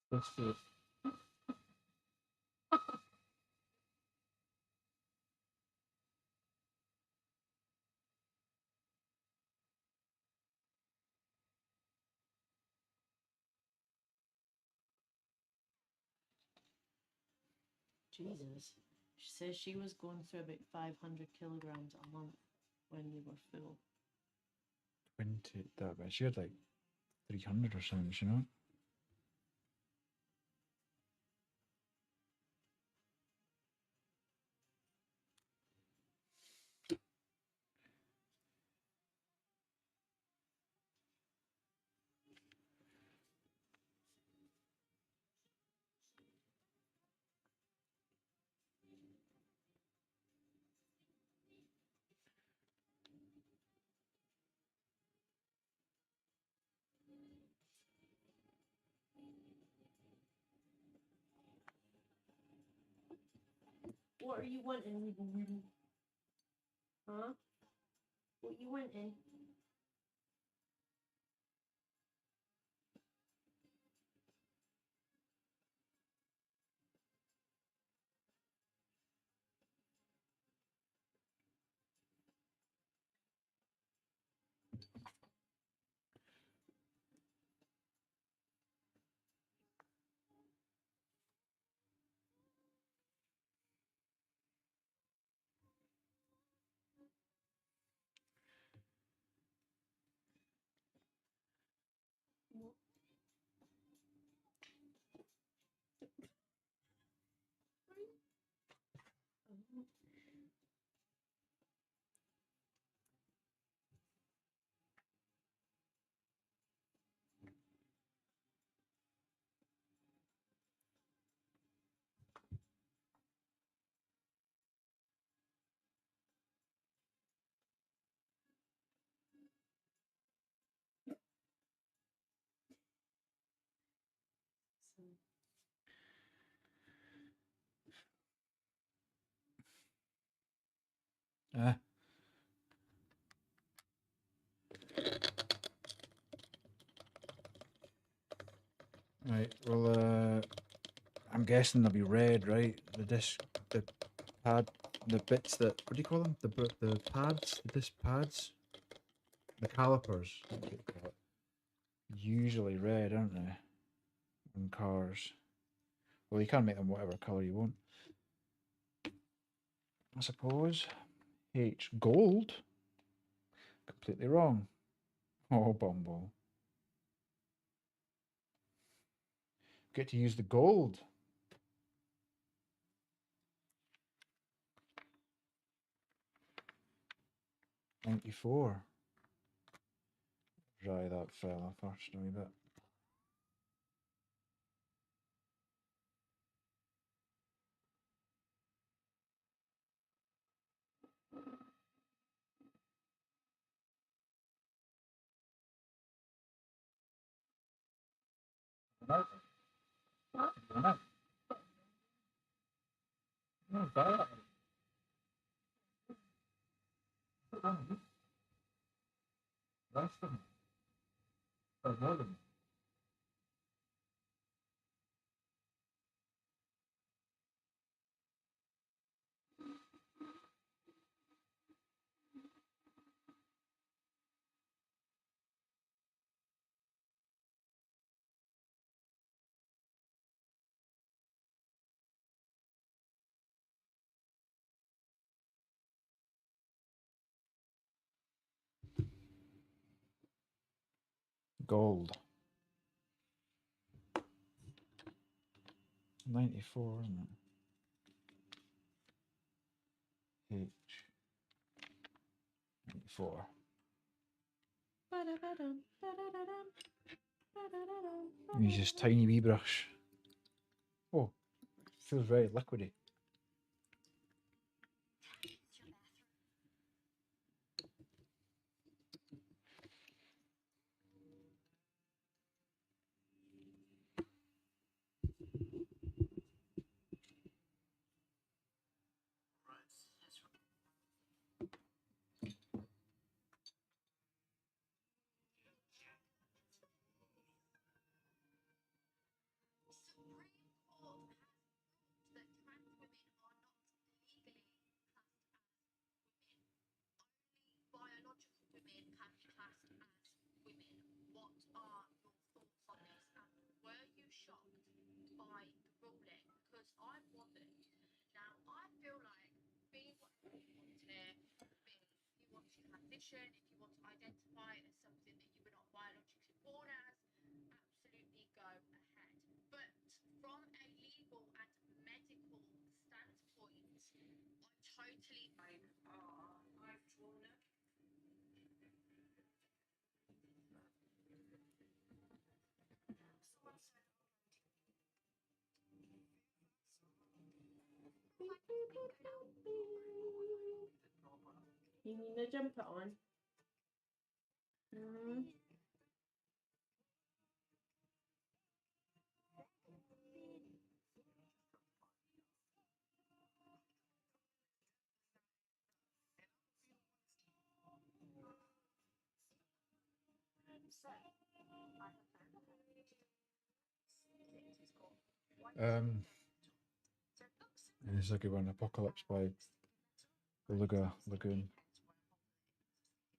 Let's do it. Jesus. She says she was going through about 500 kilograms a month when they were full. 20, that bit. She had like 300 or something, you know? What are you wanting? Huh? What you wanting? Ah. Right, well, I'm guessing they'll be red, right? The disc, the pad, the bits that, what do you call them? The pads, the disc pads? The calipers, that's what you call it. Usually red, aren't they? On cars. Well, you can make them whatever colour you want. I suppose. H. Gold? Completely wrong. Oh, Bumble. Get to use the gold. '94. Dry that fella first a wee bit. Gold. 94, isn't it? H. 94. Use this tiny wee brush. Oh, feels very liquidy. condition, if you want to identify it as something that you were not biologically born as, absolutely go ahead. But from a legal and medical standpoint, I totally. I've drawn it. You need to jump it on. It's a good one. Apocalypse by Beluga Lagoon.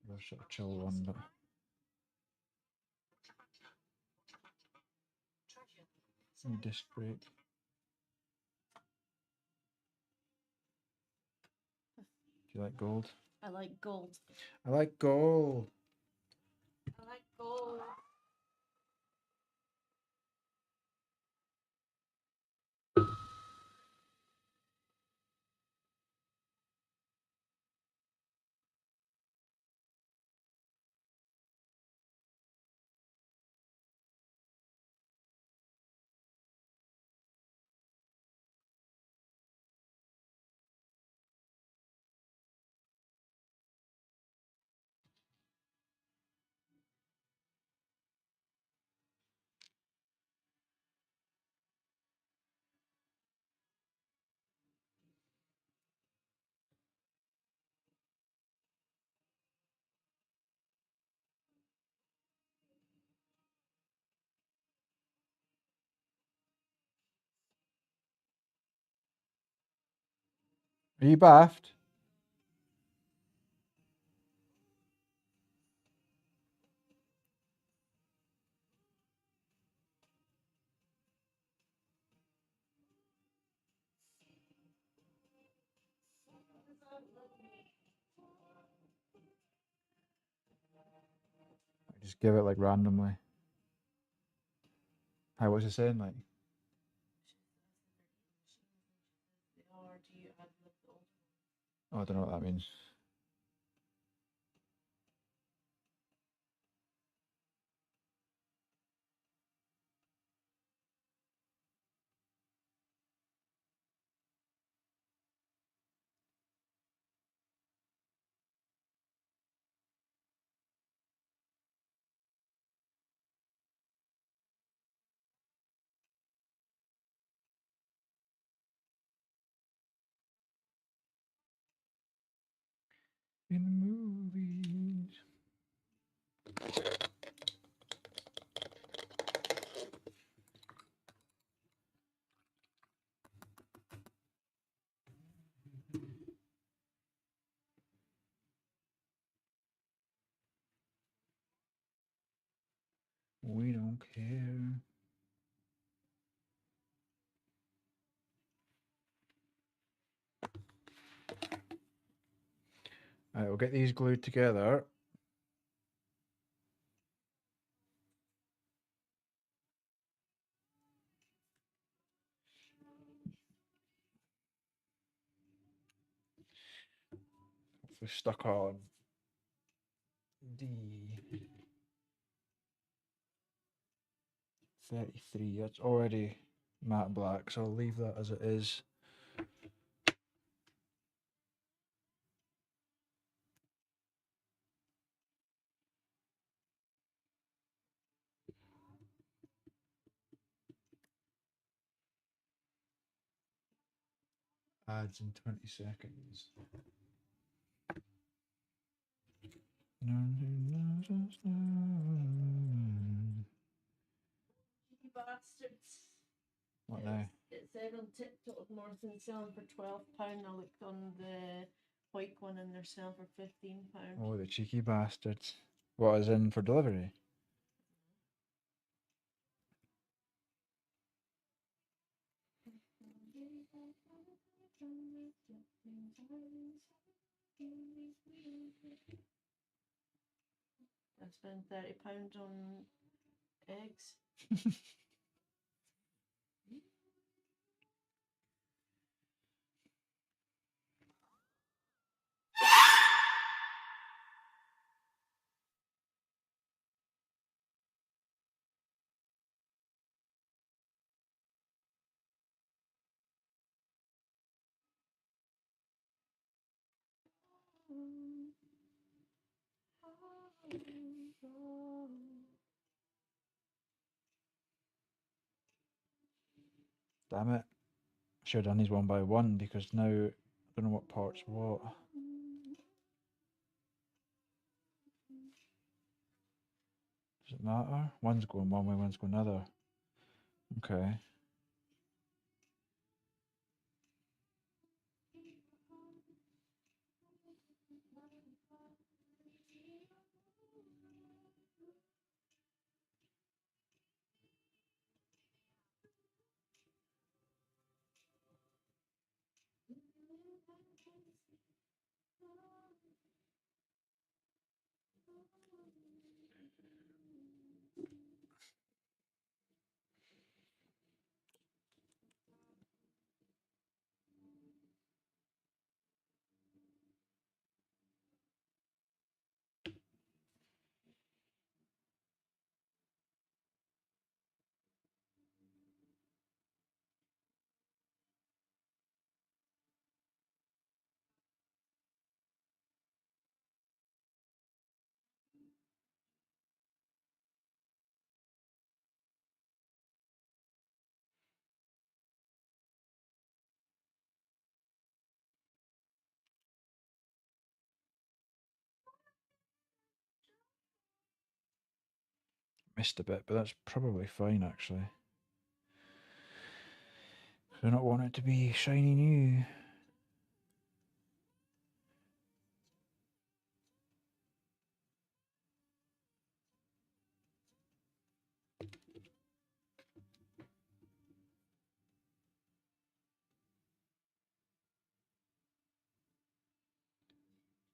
A sort of chill one, but disc brake. Do you like gold? I like gold. I like gold. I like gold. Are you baffed? I just give it like randomly. Hi, what's it saying? Like, Or do you add the gold? oh, I don't know what that means. In the movies. We don't care. Alright, we'll get these glued together. Hopefully stuck on D33. That's already matte black, so I'll leave that as it is. Ads in 20 seconds. You bastards. What now? It said on TikTok Morrison selling for £12. I looked on the white one and they're selling for £15. Oh, the cheeky bastards. What, is in for delivery? I spend £30 on eggs. Damn it. Should have done these one by one because now I don't know what part's what. Does it matter? One's going one way, one's going another. Okay. Missed a bit, but that's probably fine actually. I don't want it to be shiny new.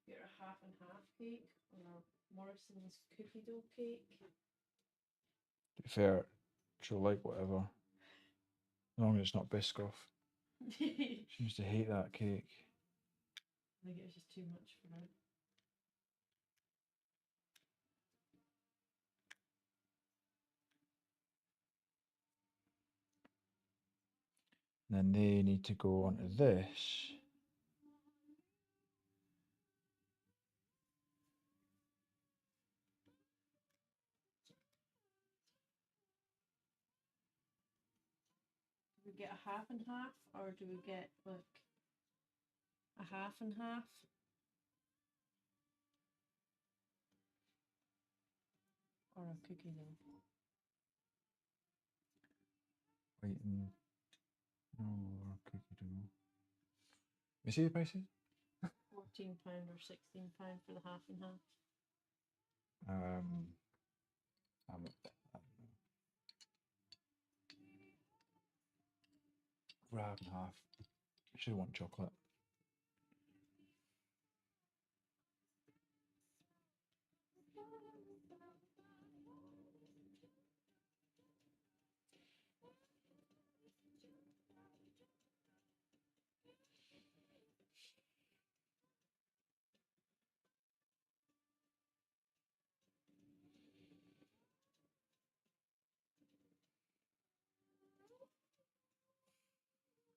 Get a half and half cake or a Morrison's cookie dough cake. To be fair, she'll like whatever. As long as it's not Biscoff. I She used to hate that cake. think it was just too much for her. And then they need to go onto this. Do we get a half and half or do we get like a half and half? Or a cookie dough? Waiting. No, or cookie dough. You see the prices? £14 or £16 for the half and half. I'm for half and half. I should want chocolate.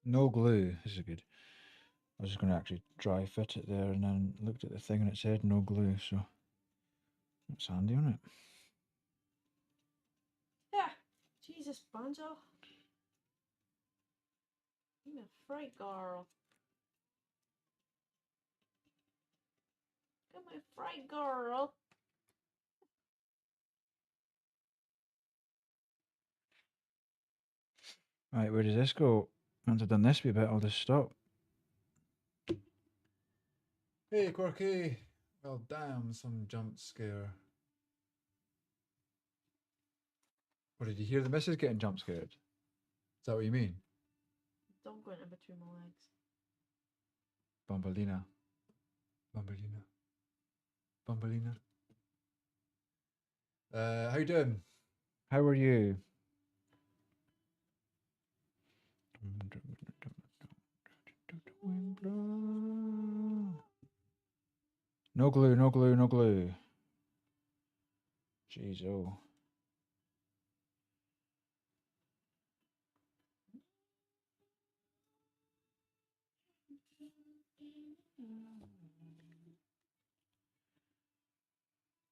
No glue. This is good. I was just going to actually dry fit it there and then looked at the thing and it said no glue, so that's handy, isn't it? Yeah. Jesus, Banjo. I'm a fright girl. I'm a fright girl. Right, where does this go? Once I've done this wee bit, I'll just stop. Hey, Quirky! Well, damn, some jump scare. What, did you hear the missus getting jump scared? Is that what you mean? Don't go into between my legs. Bambalina. Bambalina. Bambalina. How you doing? How are you? No glue, no glue, no glue. Jeez, oh.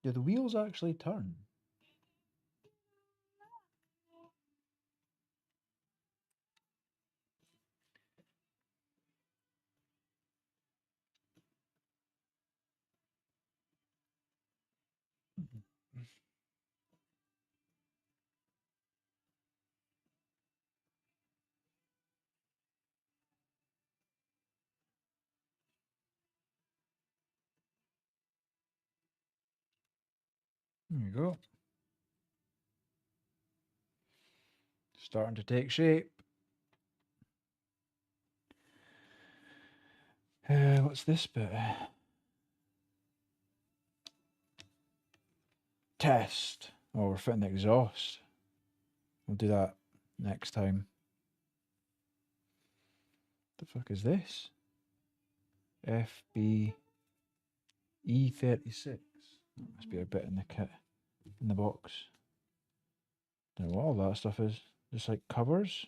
Do the wheels actually turn? There you go. Starting to take shape. What's this bit? Test. Oh, we're fitting the exhaust. We'll do that next time. The fuck is this? FB E36. Must be a bit in the kit, in the box. Don't know what all that stuff is. Just like covers.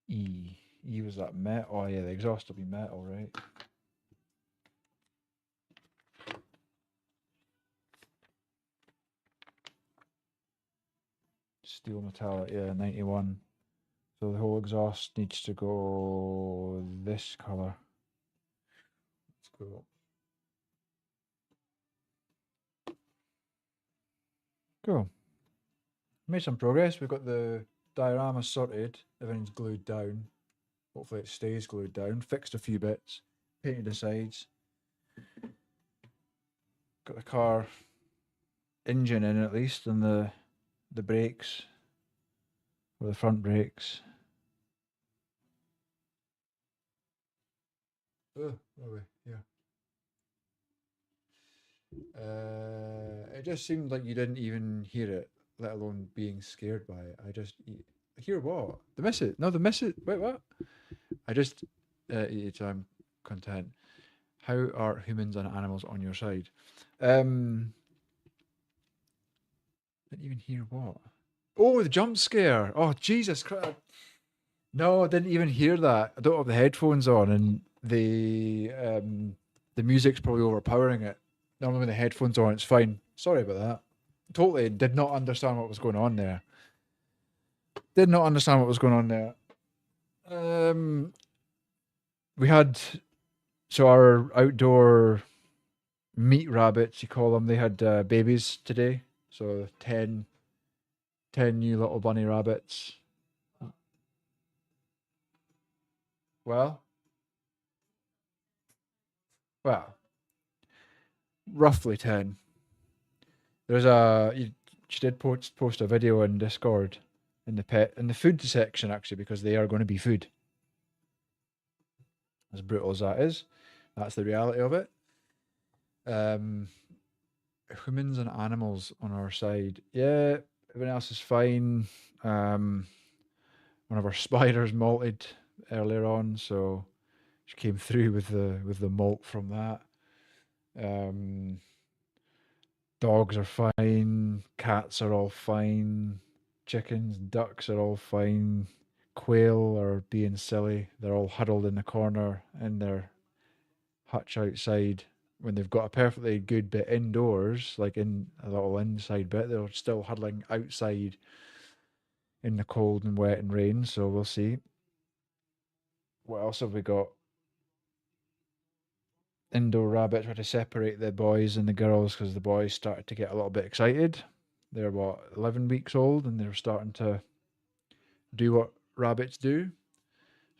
E. E was that metal. Oh yeah, the exhaust will be metal, right? Steel metallic, yeah, 91. So the whole exhaust needs to go this colour. Let's go. Cool. Made some progress. We've got the diorama sorted. Everything's glued down. Hopefully it stays glued down. Fixed a few bits. Painted the sides. Got the car engine in at least, and the brakes. Or the front brakes. Oh, away, yeah. It just seemed like you didn't even hear it, let alone being scared by it. Hear what? The miss it? No, the miss it. Wait, what? I'm content. How are humans and animals on your side? Didn't even hear what? Oh, the jump scare. Oh, Jesus Christ. No, I didn't even hear that. I don't have the headphones on, and the music's probably overpowering it. Normally, when the headphones on, it's fine. Sorry about that. Totally did not understand what was going on there. Did not understand what was going on there. We had our outdoor meat rabbits, you call them. They had babies today, so 10 new little bunny rabbits. Well, roughly 10. She did post a video in Discord in the food section, actually, because they are going to be food. As brutal as that is, that's the reality of it. Humans and animals on our side. Yeah, everyone else is fine. One of our spiders molted earlier on, so she came through with the molt from that. Dogs are fine. Cats are all fine. Chickens, ducks are all fine. Quail are being silly. They're all huddled in the corner in their hutch outside. When they've got a perfectly good bit indoors, like in a little inside bit, they're still huddling outside in the cold and wet and rain. So we'll see. What else have we got? Indoor rabbits. We had to separate the boys and the girls because the boys started to get a little bit excited. They're 11 weeks old, and they're starting to do what rabbits do.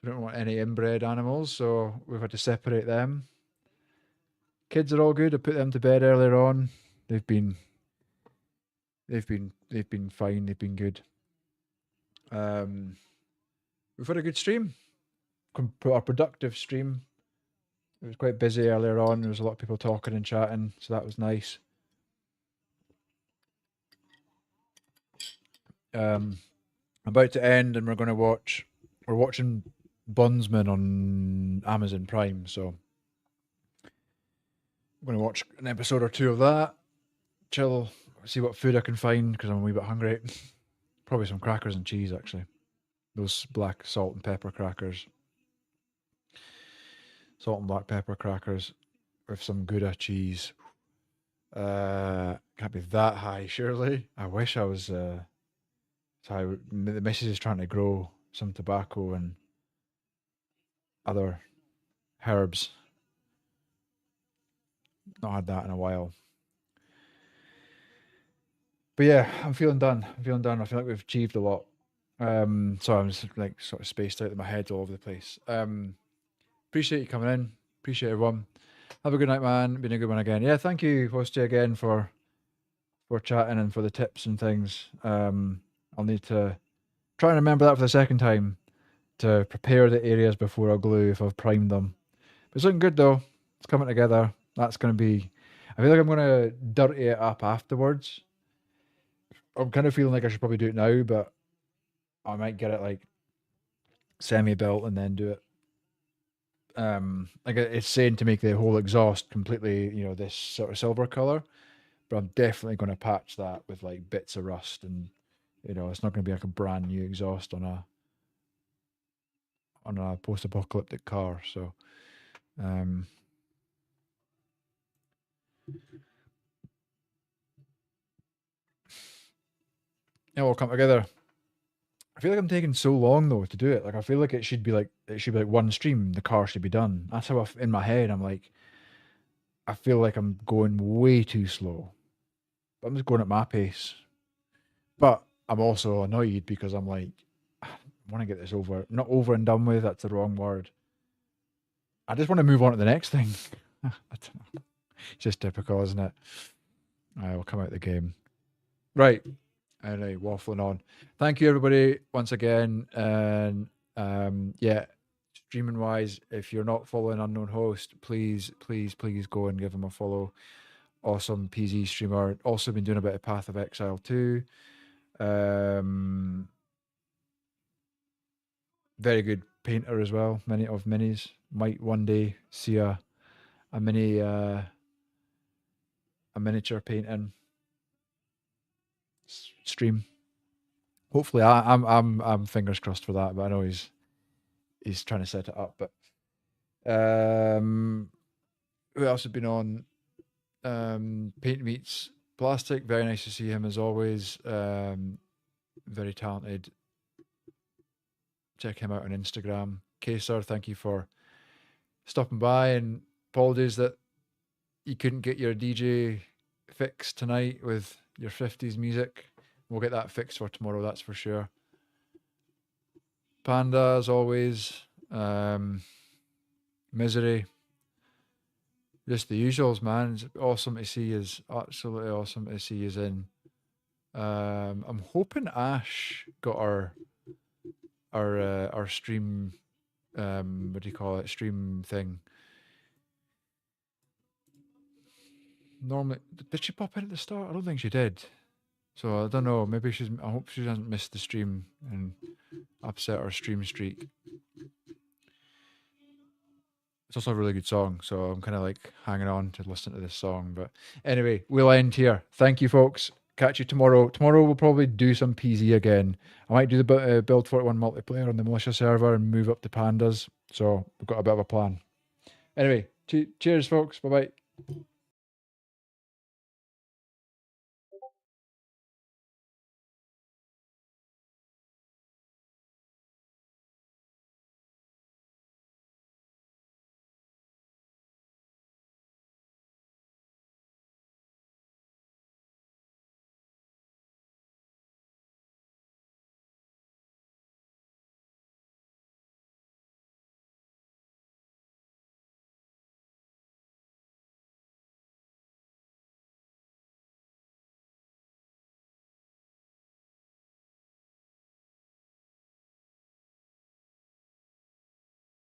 We don't want any inbred animals, so we've had to separate them. Kids are all good. I put them to bed earlier on. They've been fine. They've been good. We've had a good stream. A productive stream. It was quite busy earlier on. There was a lot of people talking and chatting, so that was nice. About to end, and we're going to watch. We're watching Bondsman on Amazon Prime, so I'm going to watch an episode or two of that. Chill, see what food I can find because I'm a wee bit hungry. Probably some crackers and cheese, actually. Those black salt and pepper crackers. Salt and black pepper crackers with some Gouda cheese. Can't be that high, surely. I wish I was. The missus is trying to grow some tobacco and other herbs. Not had that in a while. But yeah, I'm feeling done. I feel like we've achieved a lot. So I'm just like sort of spaced out in my head all over the place. Appreciate you coming in. Appreciate everyone. Have a good night, man. Been a good one again. Yeah, thank you, Hosty, again for chatting and for the tips and things. I'll need to try and remember that for the second time to prepare the areas before I glue if I've primed them. But it's looking good though. It's coming together. That's going to be. I feel like I'm going to dirty it up afterwards. I'm kind of feeling like I should probably do it now, but I might get it like semi-built and then do it. Like it's saying to make the whole exhaust completely, this sort of silver color, but I'm definitely going to patch that with like bits of rust, and it's not going to be like a brand new exhaust on a post-apocalyptic car. So, it will come together. I feel like I'm taking so long though to do it. Like I feel like it should be like one stream. The car should be done. That's how in my head I'm like. I feel like I'm going way too slow. I'm just going at my pace. But I'm also annoyed because I'm like, I want to get this over. Not over and done with. That's the wrong word. I just want to move on to the next thing. I don't know. It's just typical, isn't it? I will come out the game. Right. Anyway, waffling on. Thank you, everybody, once again. And yeah, streaming wise, if you're not following Unknown Host, please go and give him a follow. Awesome PZ streamer. Also been doing a bit of Path of Exile too. Very good painter as well. Many of minis. Might one day see a mini a miniature painting stream. Hopefully, I'm fingers crossed for that. But I know he's trying to set it up. But who else has been on? Paint Meets Plastic. Very nice to see him as always. Very talented. Check him out on Instagram. Kesar, thank you for stopping by, and apologies that you couldn't get your DJ fixed tonight with your 50s music. We'll get that fixed for tomorrow, that's for sure. Panda, as always. Misery. Just the usuals, man. It's awesome to see you. Absolutely awesome to see you in. I'm hoping Ash got our stream, what do you call it? Stream thing. Normally, did she pop in at the start? I don't think she did. So I don't know. Maybe I hope she hasn't missed the stream and upset our stream streak. It's also a really good song, so I'm kind of like hanging on to listen to this song. But anyway, we'll end here. Thank you, folks. Catch you tomorrow. Tomorrow we'll probably do some PZ again. I might do the Build 41 multiplayer on the militia server and move up to Pandas. So we've got a bit of a plan. Anyway, cheers, folks. Bye-bye.